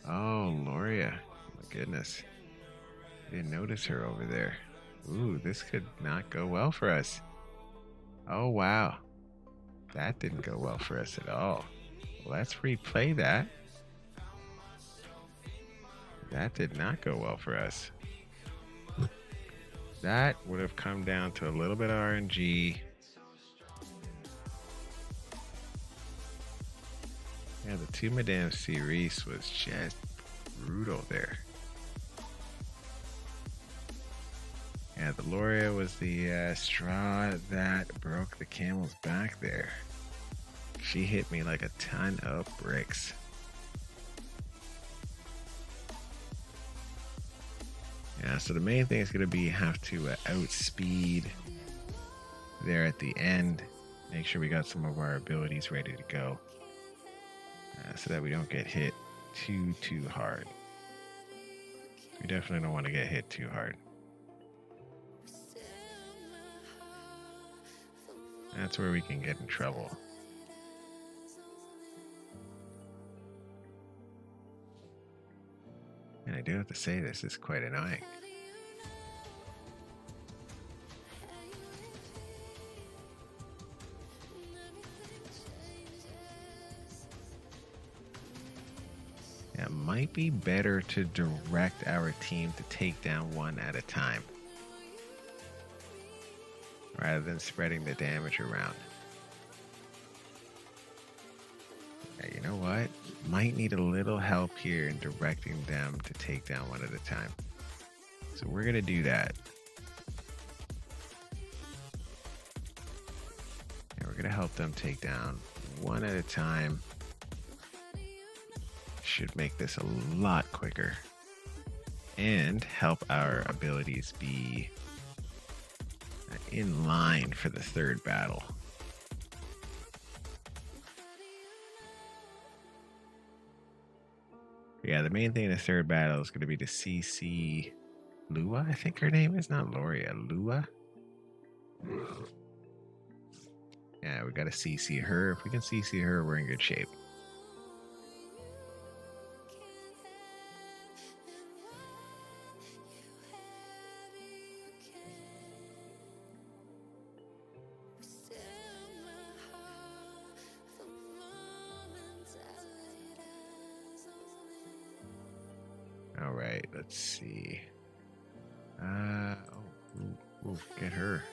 Oh, Loria, my goodness. Didn't notice her over there. Ooh, this could not go well for us. Oh, wow. That didn't go well for us at all. Let's replay that. That did not go well for us. That would have come down to a little bit of RNG. Yeah, the two Madame Cerise was just brutal there. Yeah, the Loria was the straw that broke the camel's back there. She hit me like a ton of bricks. Yeah, so the main thing is going to be have to outspeed there at the end. Make sure we got some of our abilities ready to go so that we don't get hit too hard. We definitely don't want to get hit too hard. That's where we can get in trouble. And I do have to say, this is quite annoying. Yeah, it might be better to direct our team to take down one at a time, rather than spreading the damage around. Yeah, you know what? Might need a little help here in directing them to take down one at a time. So we're going to do that. And we're going to help them take down one at a time. Should make this a lot quicker and help our abilities be in line for the third battle. Yeah, the main thing in the third battle is going to be to CC Lua, I think her name is, not Loria, Lua. Yeah, we got to CC her. If we can CC her, we're in good shape. All right, let's see. Get her.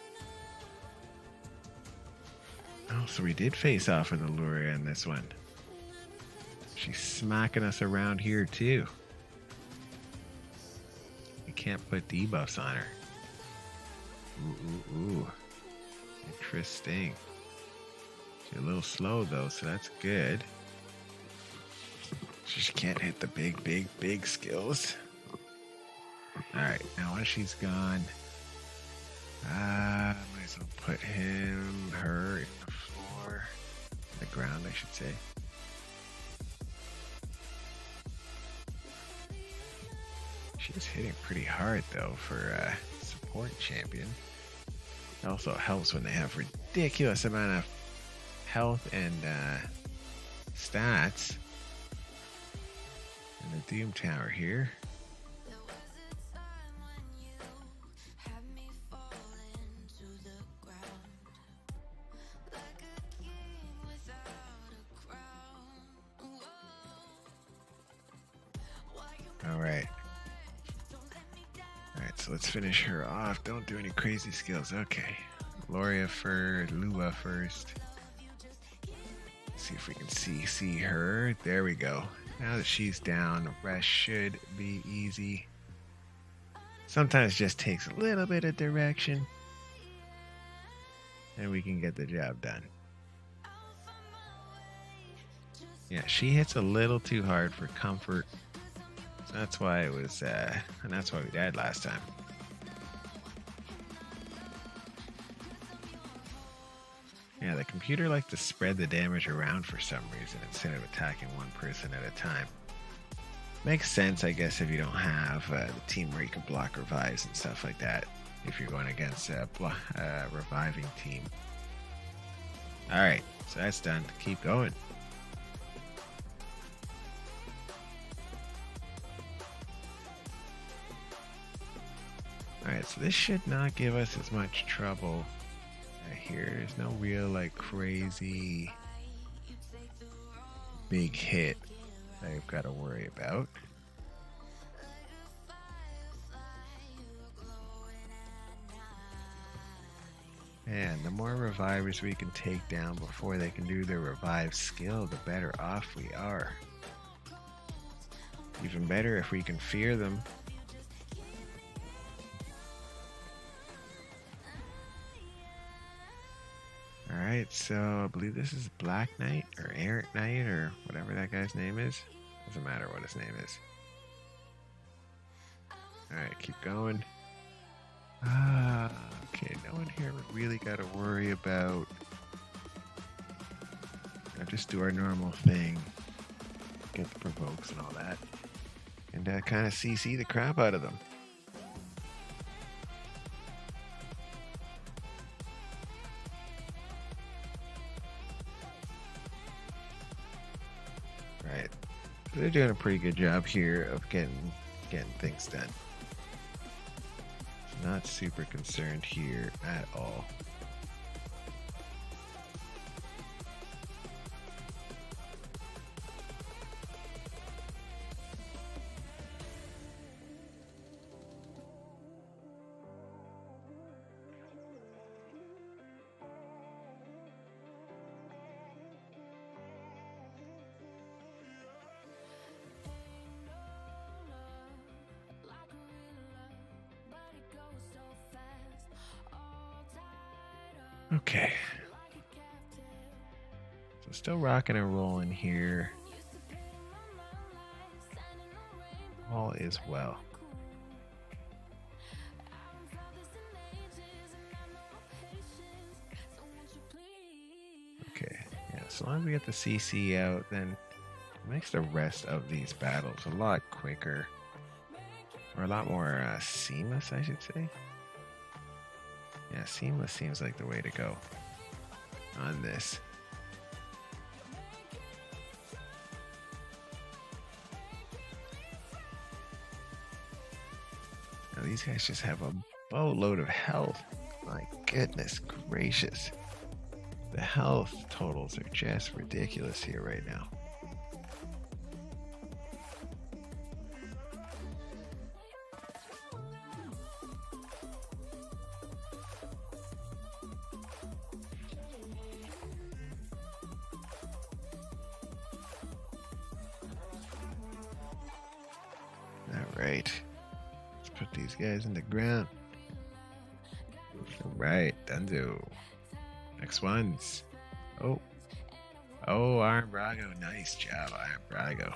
Oh, so we did face off with Alluria in this one. She's smacking us around here too. We can't put debuffs on her. Ooh. Interesting. She's a little slow though, so that's good. She just can't hit the big skills. Alright, now once she's gone, might as well put her in the floor. The ground, I should say. She's hitting pretty hard though for a support champion. It also helps when they have ridiculous amount of health and stats. And the Doom Tower here. Alright, so let's finish her off. Don't do any crazy skills. Okay. Lua first. See if we can see her. There we go. Now that she's down, the rest should be easy. Sometimes it just takes a little bit of direction, and we can get the job done. Yeah, she hits a little too hard for comfort. So that's why it was, and that's why we died last time. Yeah, the computer likes to spread the damage around for some reason instead of attacking one person at a time. Makes sense, I guess, if you don't have the team where you can block revives and stuff like that. If you're going against a reviving team. Alright, so that's done. Keep going. Alright, so this should not give us as much trouble here. There's no real like crazy big hit that I've got to worry about. And the more revivers we can take down before they can do their revive skill, the better off we are. Even better if we can fear them. Alright, so I believe this is Black Knight or Errant Knight or whatever that guy's name is. Doesn't matter what his name is. Alright, keep going. Okay, no one here we really got to worry about. I'll just do our normal thing. Get the provokes and all that. And kind of CC the crap out of them. Right. They're doing a pretty good job here of getting things done. Not super concerned here at all. Okay. So still rocking and rolling here. All is well. Okay, yeah, so long as we get the CC out, then it makes the rest of these battles a lot quicker. Or a lot more seamless, I should say. Yeah, seamless seems like the way to go on this. Now, these guys just have a boatload of health. My goodness gracious. The health totals are just ridiculous here right now. Alright. Let's put these guys in the ground. Alright, Dunzo. Next ones. Oh. Oh, Iron Brago. Nice job, Iron Brago.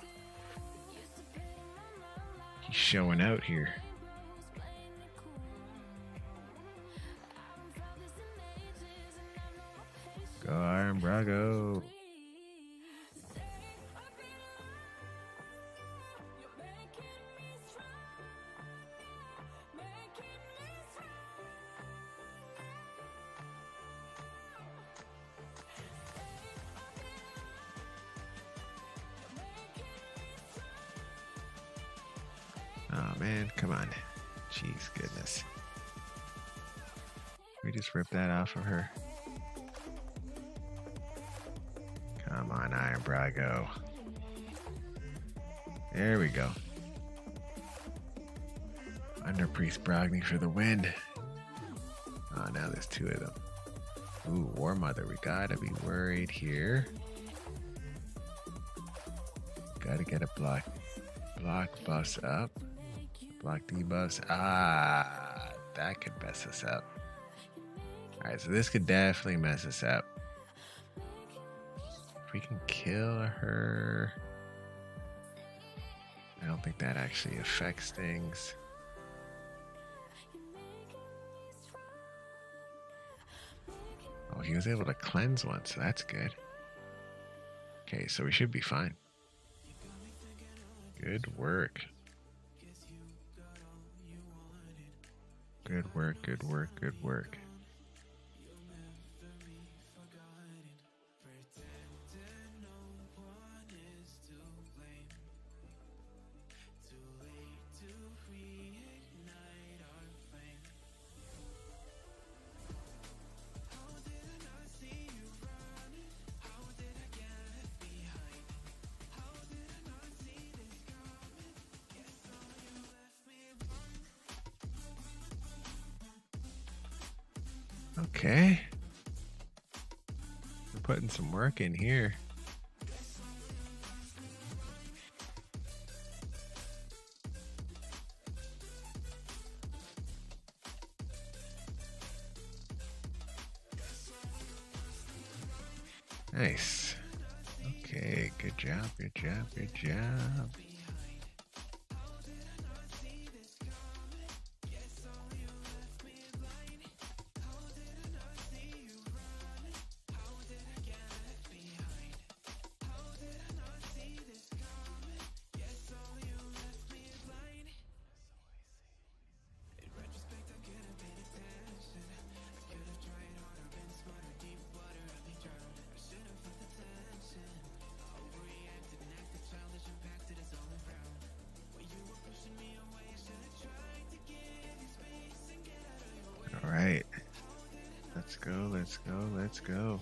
He's showing out here. Go, Iron Brago. Oh man, come on. Jeez, goodness. We just ripped that off of her. Come on, Iron Brago. There we go. Under Priest Brogni for the win. Oh, now there's two of them. Ooh, War Mother. We gotta be worried here. Gotta get a block bus up. Block debuffs. Ah, that could mess us up. Alright, so this could definitely mess us up. If we can kill her. I don't think that actually affects things. Oh, he was able to cleanse one, so that's good. Okay, so we should be fine. Good work. Good work, good work, good work. Okay. We're putting some work in here. Nice. Okay, good job, good job, good job. All right, let's go, let's go, let's go.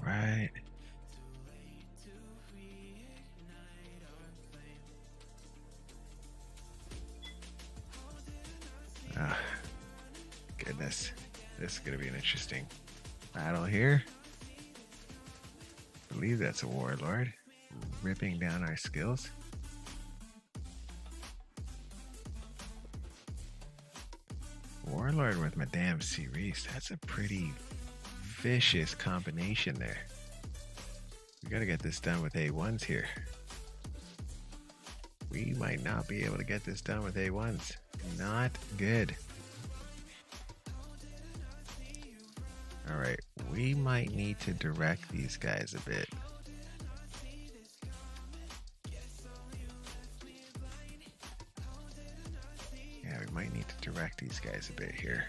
All right. Ah, goodness, this is gonna be an interesting battle here. I believe that's a warlord ripping down our skills. Warlord with Madame Cerise. That's a pretty vicious combination there. We gotta get this done with A1s here. We might not be able to get this done with A1s. Not good. Alright, we might need to direct these guys a bit. Yeah, we might need to direct these guys a bit here.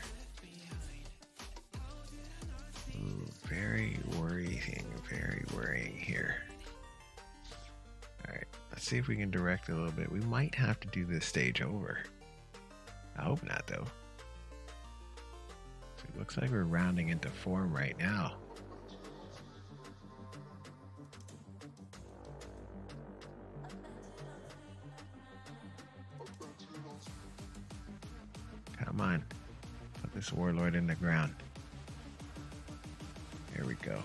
Ooh, very worrying here. Alright, let's see if we can direct a little bit. We might have to do this stage over. I hope not, though. So it looks like we're rounding into form right now. Come on. Put this warlord in the ground. There we go.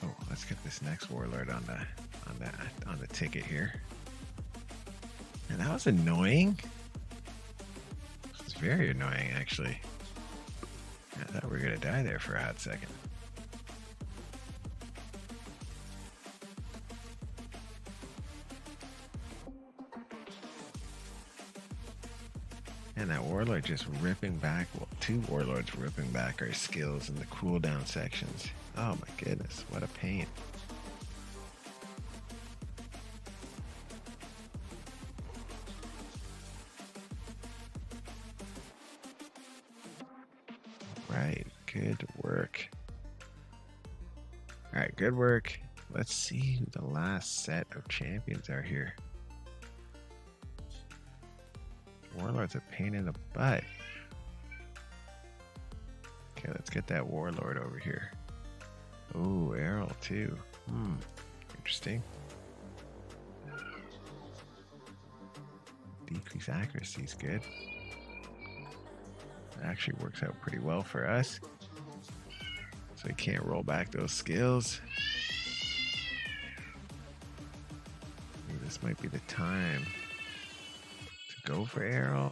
Oh, let's get this next warlord on the ticket here. And that was annoying. This was very annoying, actually. I thought we were gonna die there for a hot second. And that warlord just ripping back, well, two warlords ripping back our skills in the cooldown sections. Oh my goodness, what a pain. Right, good work. All right, good work. Let's see who the last set of champions are here. Warlord's a pain in the butt. Okay, let's get that warlord over here. Oh, Errol too. Interesting. Decrease accuracy is good. It actually works out pretty well for us. So we can't roll back those skills. Maybe this might be the time to go for Errol.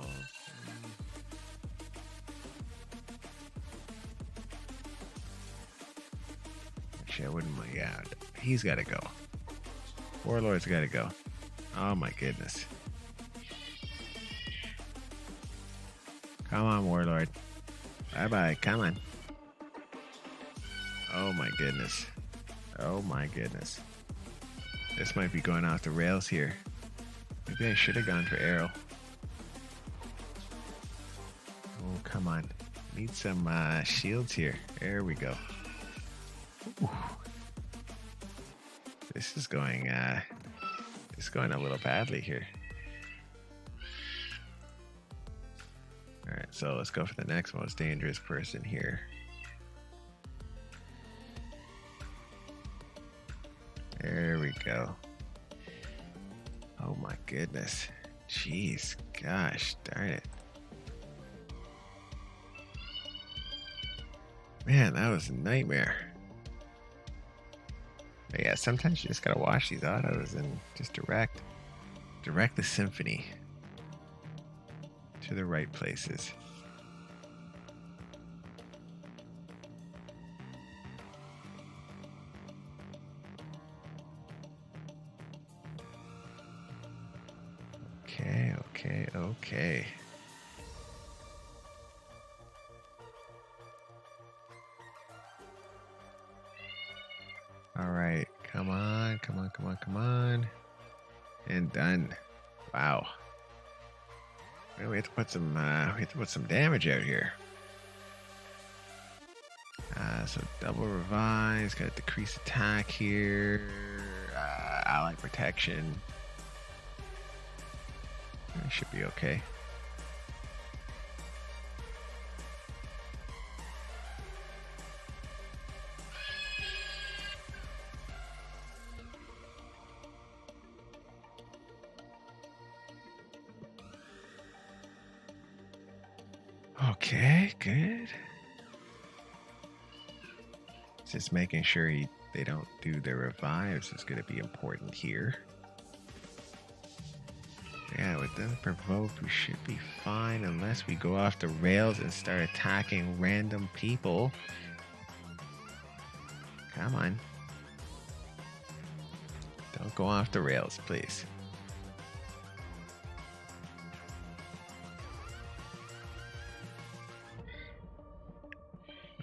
Actually, I wouldn't mind. Yeah, he's got to go. Warlord's got to go. Oh my goodness. Come on, Warlord. Bye-bye. Come on. Oh my goodness. Oh my goodness. This might be going off the rails here. Maybe I should have gone for Errol. Oh, come on. Need some shields here. There we go. Ooh. This is going a little badly here. Alright, so let's go for the next most dangerous person here. There we go. Oh my goodness. Jeez, gosh, darn it. Man, that was a nightmare. But yeah, sometimes you just gotta watch these autos and just direct the symphony to the right places. Okay. All right, come on. And done. Wow. Well, we have to put some damage out here. So double revise, got decrease attack here, ally protection. It should be okay. Okay, good. Just making sure they don't do their revives is going to be important here. Yeah, with them provoked, we should be fine unless we go off the rails and start attacking random people. Come on. Don't go off the rails, please.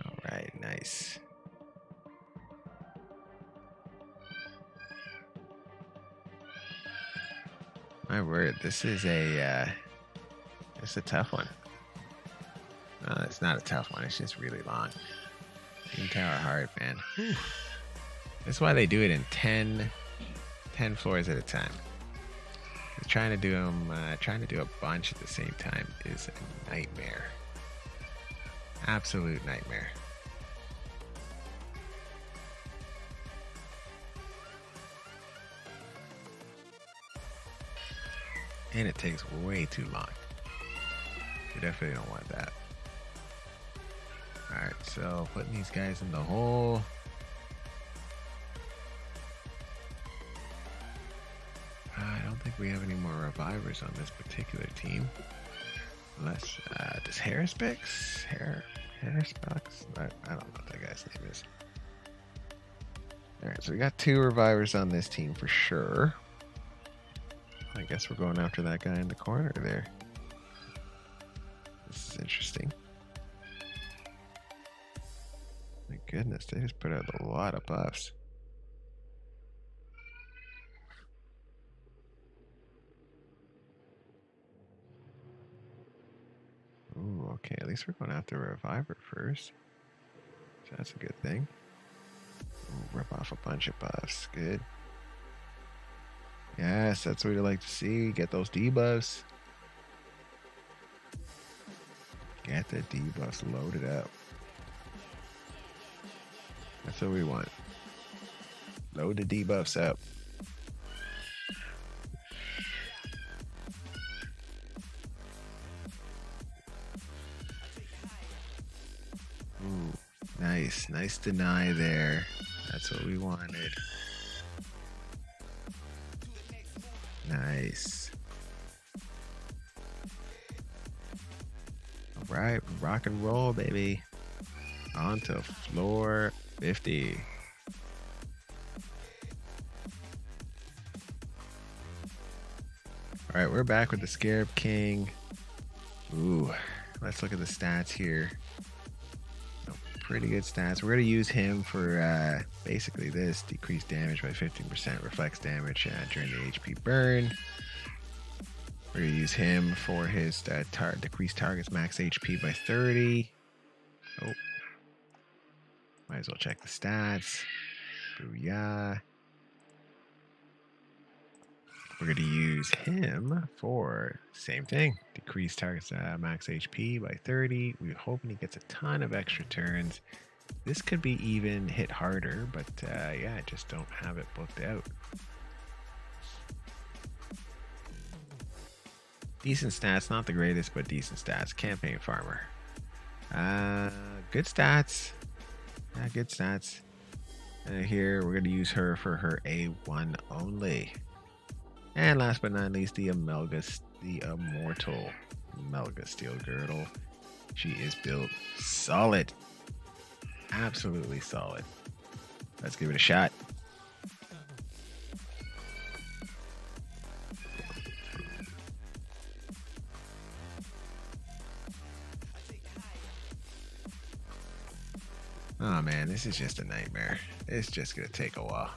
All right, nice. My word, this is a tough one. No, it's not a tough one. It's just really long. Team Tower hard, man. Whew. That's why they do it in 10 floors at a time. Trying to do them, trying to do a bunch at the same time is a nightmare. Absolute nightmare. And it takes way too long. You definitely don't want that. Alright, so putting these guys in the hole. I don't think we have any more revivers on this particular team. Unless, does Harrispex? Harrispex? I don't know what that guy's name is. Alright, so we got 2 revivers on this team for sure. I guess we're going after that guy in the corner there. This is interesting. My goodness, they just put out a lot of buffs. Ooh, okay, at least we're going after a reviver first. So that's a good thing. Ooh, rip off a bunch of buffs. Good. Yes, that's what we like to see. Get those debuffs. Get the debuffs loaded up. That's what we want. Load the debuffs up. Ooh, nice. Nice deny there. That's what we wanted. Nice. All right, rock and roll, baby. On to floor 50. All right, we're back with the Scarab King. Ooh, let's look at the stats here. Pretty good stats. We're going to use him for basically this. Decreased damage by 15%, reflects damage during the HP burn. We're going to use him for his decreased target's max HP by 30. Oh. Might as well check the stats. Booyah. We're going to use him for same thing. Decrease target's max HP by 30. We're hoping he gets a ton of extra turns. This could be even hit harder, but yeah, I just don't have it booked out. Decent stats, not the greatest, but decent stats. Campaign farmer. Good stats. Yeah, good stats. Here, we're going to use her for her A1 only. And last but not least, the immortal Melga Steel Girdle. She is built solid. Absolutely solid. Let's give it a shot. Oh man, this is just a nightmare. It's just gonna take a while.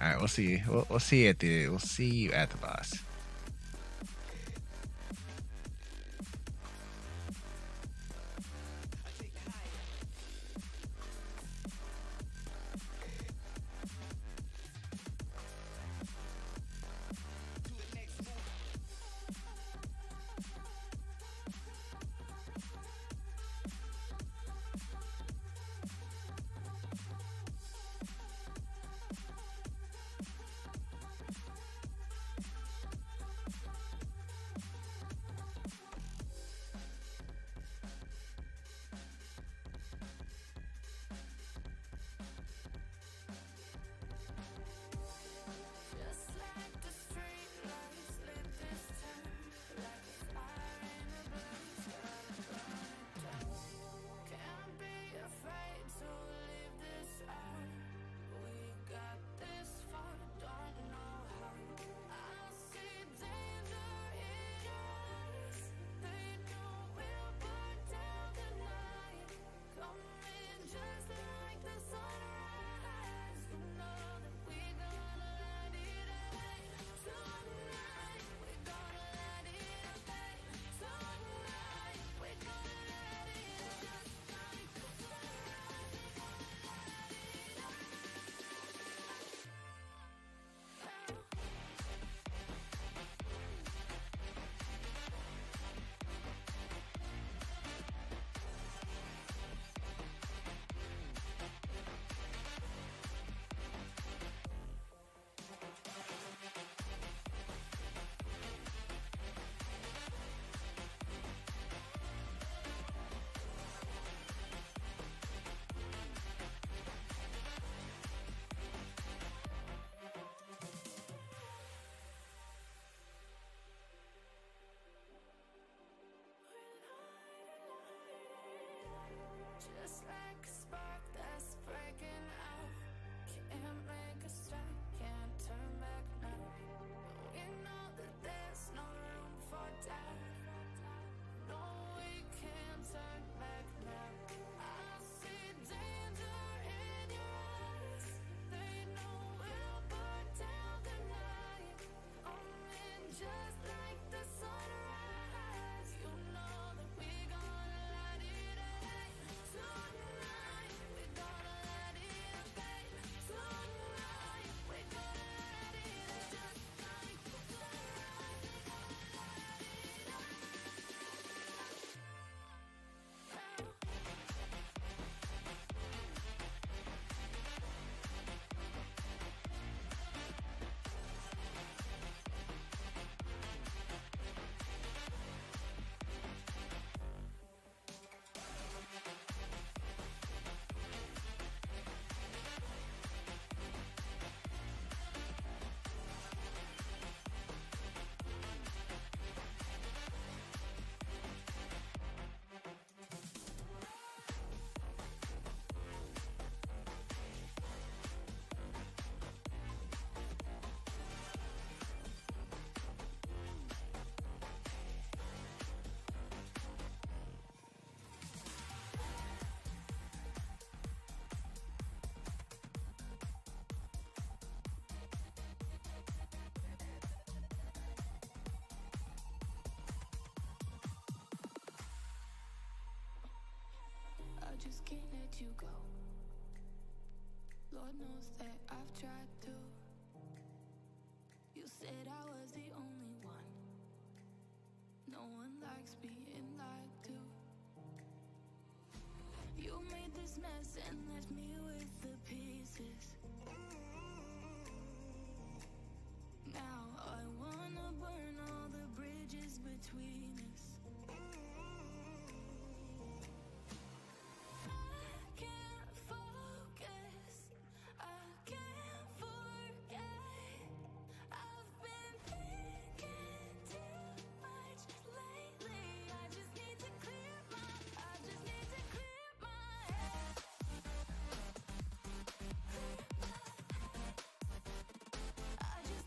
All right, we'll see. We'll see we'll see you at the boss. you go. Lord knows that I've tried to. You said I was the only one. No one likes being lied to. You made this mess and left me with the pieces. Now I wanna burn all the bridges between us. I can't focus, I can't forget. I've been thinking too much lately. I just need to clear my head. I just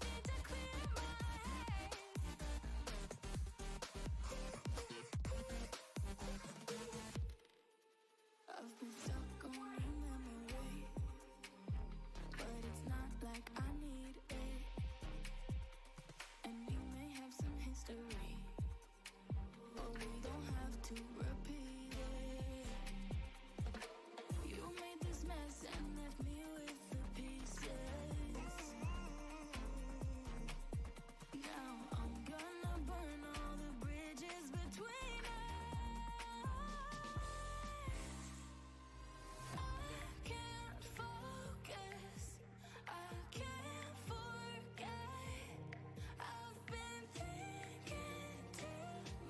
need to clear my head. I've been stuck on a memory, but it's not like I need it. And we may have some history, but we don't have to repeat it. You made this mess and left me with the pieces. Now I'm gonna burn all the bridges between us. I can't focus, I can't forget. I've been thinking too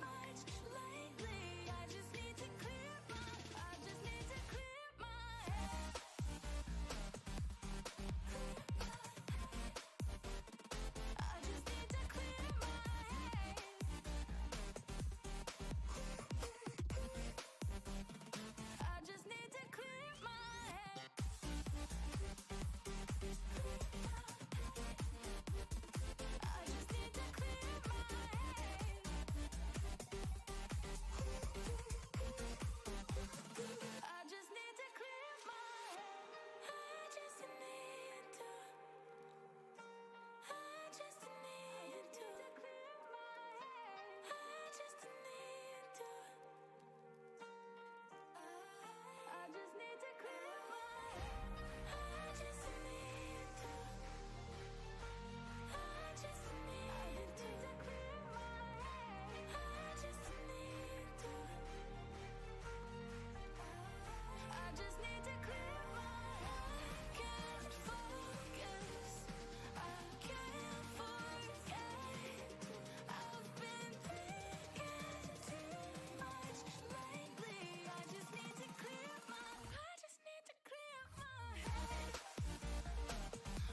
much lately. I just need to clear my head. I just need to clear my head. I just need to clear my head. I just need to clear my head. I just need to clear my head. I just need to. I just need to clear my head. I just need to. I just need to clear my head. I just need to. I just need to clear my head. I just need to. I just need to clear my head. Can't focus, I can't forget. I've been thinking too much lately. I just need to clear my head.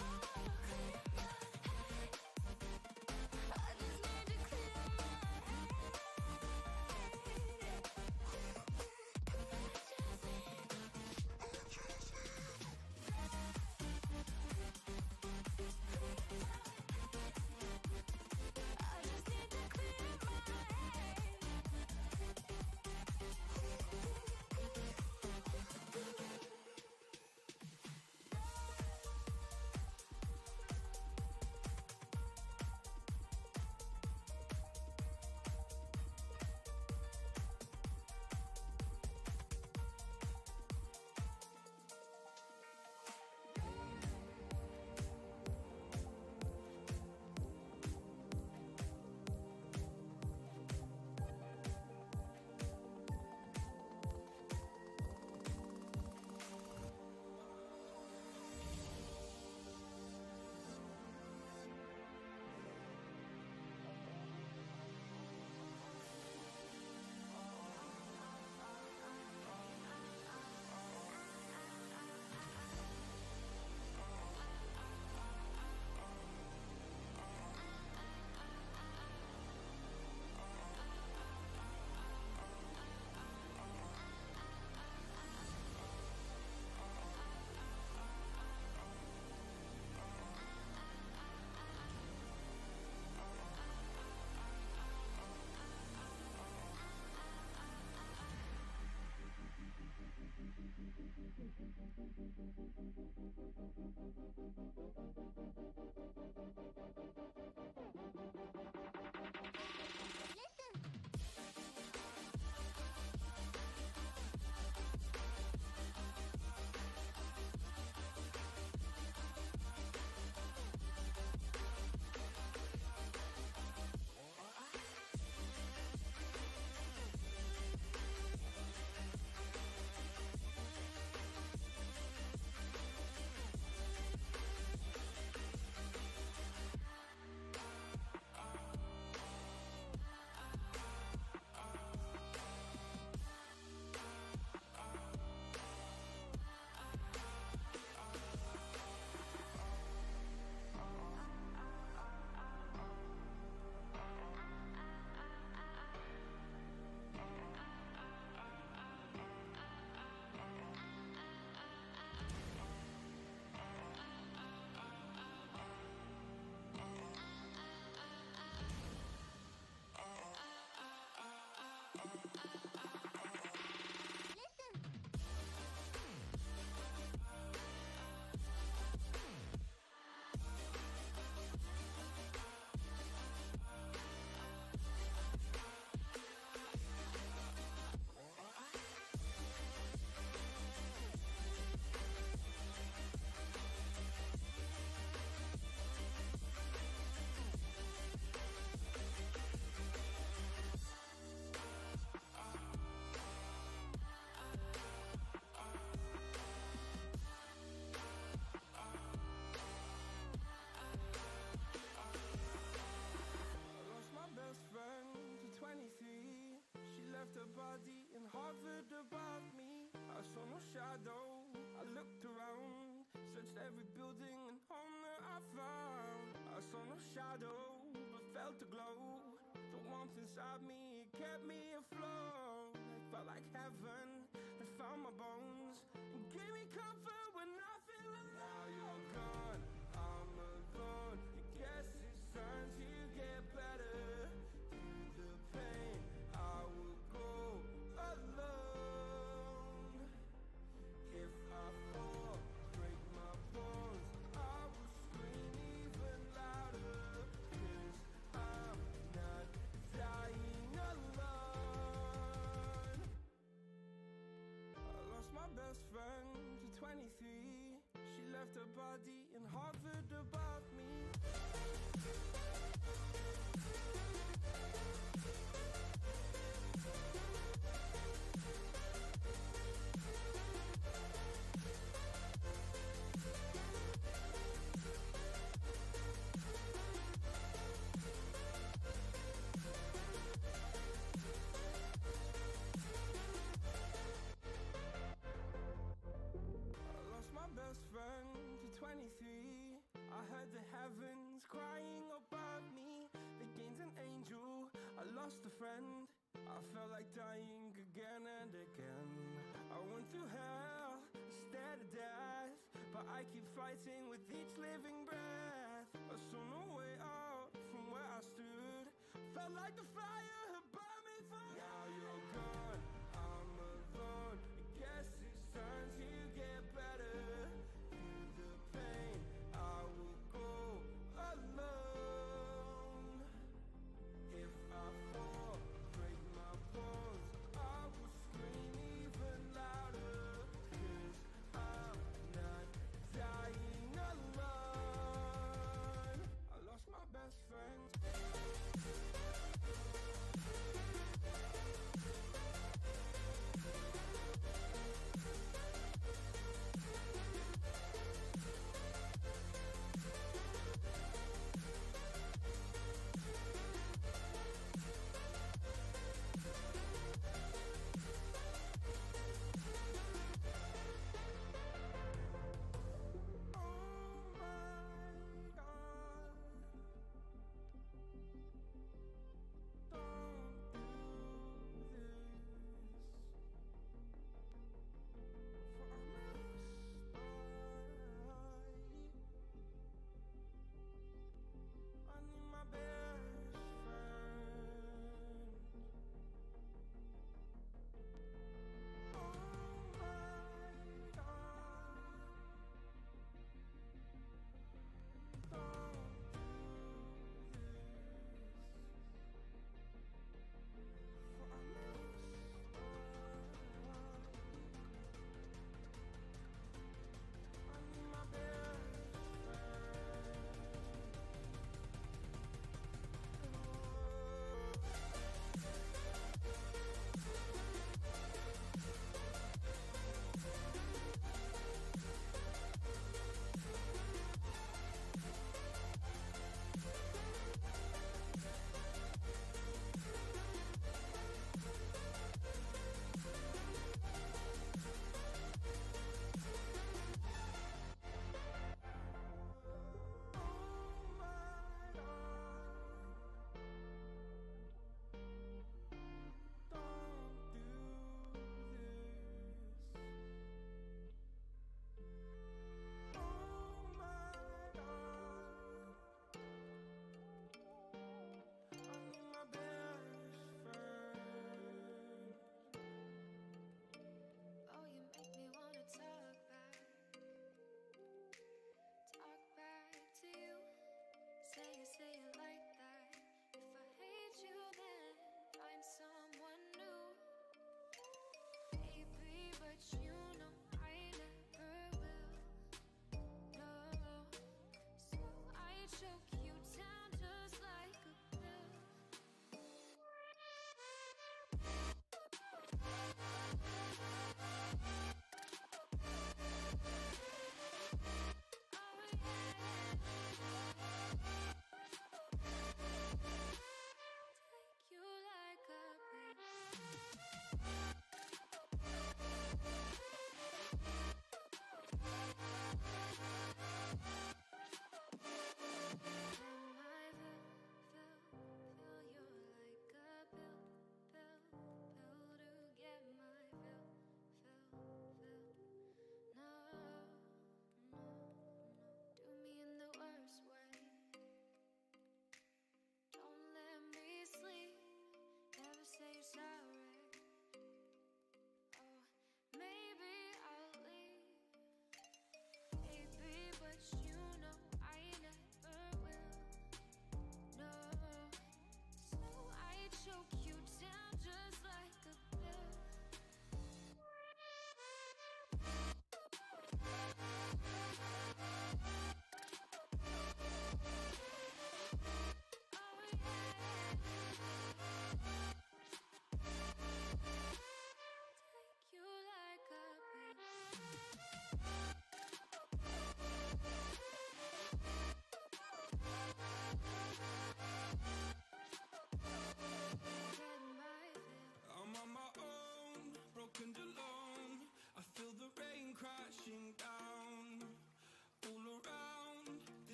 Oh, clear my head. I just need to clear my head. I just need to clear my head. shadow. I looked around, searched every building and home that I found. I saw no shadow, but felt a glow. The warmth inside me kept me afloat. It felt like heaven had found my bones and gave me comfort when I feel alone. Now you're gone, I'm alone. I guess it's time to get better. Through the pain, I will go alone. If I fall, break my bones, I will scream even louder. 'Cause I'm not dying alone. I lost my best friend to 23. She left her body and hovered above me. My best friend to 23. I heard the heavens crying above me. They gained an angel, I lost a friend. I felt like dying again and again. I went through hell, stared at death, but I keep fighting with each living breath. I saw no way out from where I stood. Felt like the fire had burned me through. Now you're gone, I'm alone. I guess it's time to get better. Through the pain, I will go alone. If I fall, break my bones, I will scream even louder. 'Cause I'm not dying alone. I lost my best friend.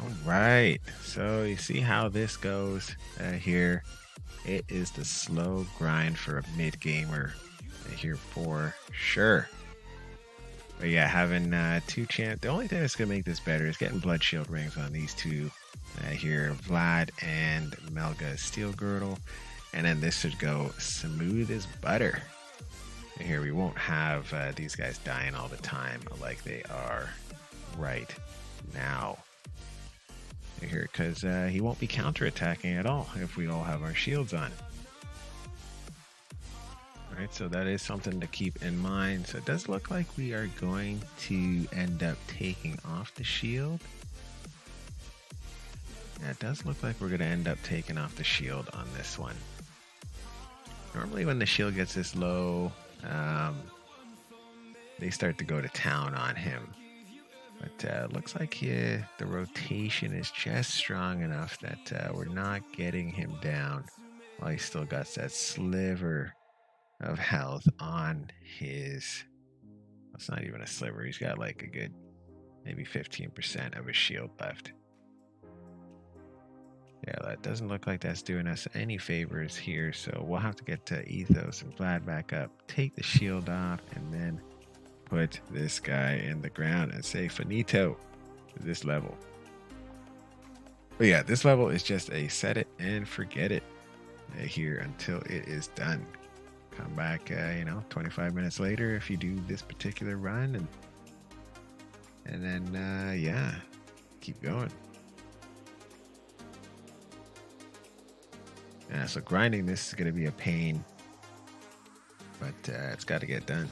All right. So you see how this goes here. It is the slow grind for a mid gamer here for sure. But yeah, having two champ. The only thing that's gonna make this better is getting blood shield rings on these two here, Vlad and Melga Steel Girdle, and then this should go smooth as butter. And here we won't have these guys dying all the time like they are right now. Here, because he won't be counterattacking at all if we all have our shields on. Alright, so that is something to keep in mind. So it does look like we are going to end up taking off the shield. Yeah, it does look like we're going to end up taking off the shield on this one. Normally when the shield gets this low, they start to go to town on him. But looks like the rotation is just strong enough that we're not getting him down while he still got that sliver of health on his. It's not even a sliver. He's got like a good maybe 15% of his shield left. Yeah, that doesn't look like that's doing us any favors here. So we'll have to get to Ethos and Vlad back up, take the shield off, and then put this guy in the ground and say finito to this level. But yeah, this level is just a set it and forget it here until it is done. Come back, 25 minutes later if you do this particular run, and then yeah, keep going. Yeah, so grinding this is going to be a pain, but it's got to get done.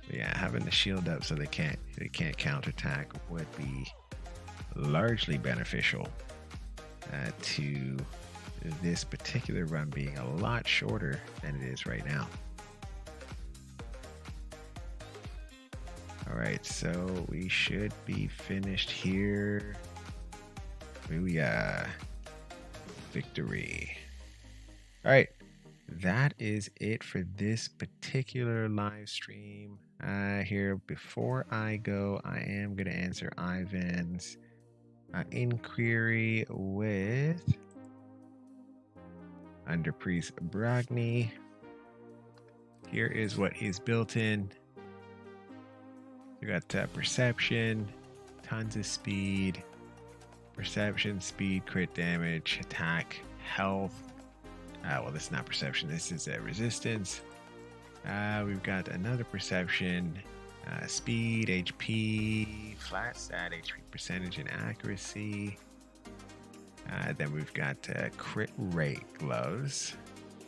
Yeah, having the shield up so they can't counterattack would be largely beneficial to this particular run being a lot shorter than it is right now. All right, so we should be finished here. Booyah. Victory. All right. That is it for this particular live stream here. Before I go, I am going to answer Ivan's inquiry with under Priest Bragny. Here is what is built in. You got perception, tons of speed, perception, speed, crit damage, attack, health. Well, this is not perception. This is resistance. We've got another perception, speed, HP, flat stat, HP percentage, and accuracy. Then we've got crit rate gloves.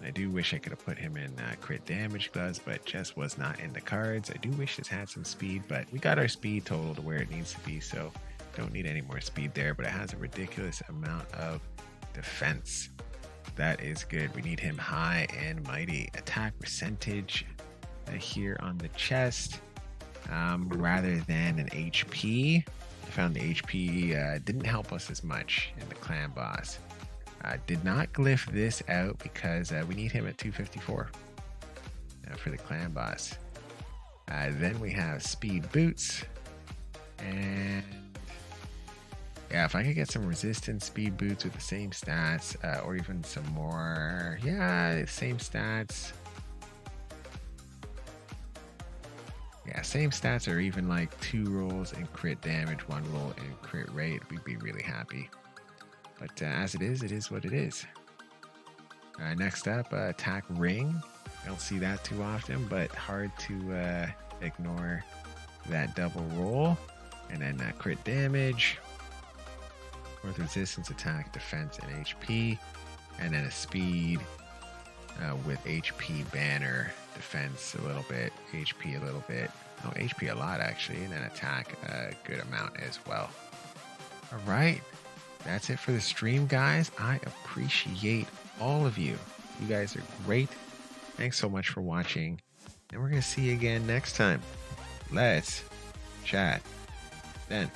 I do wish I could have put him in crit damage gloves, but just was not in the cards. I do wish this had some speed, but we got our speed total to where it needs to be, so don't need any more speed there. But it has a ridiculous amount of defense. That is good. We need him high and mighty. Attack percentage here on the chest rather than an HP. I found the HP didn't help us as much in the clan boss. Did not glyph this out because we need him at 254 for the clan boss. Then we have speed boots, and yeah, if I could get some resistance speed boots with the same stats, or even some more, yeah, same stats. Yeah, same stats, or even like 2 rolls in crit damage, 1 roll in crit rate, we'd be really happy. But as it is what it is. Next up, attack ring. I don't see that too often, but hard to ignore that double roll. And then crit damage, with resistance, attack, defense, and HP. And then a speed with HP banner, defense a little bit, HP a little bit. No, HP a lot actually, and then attack a good amount as well. All right, that's it for the stream, guys. I appreciate all of you. You guys are great. Thanks so much for watching, and we're going to see you again next time. Let's chat then.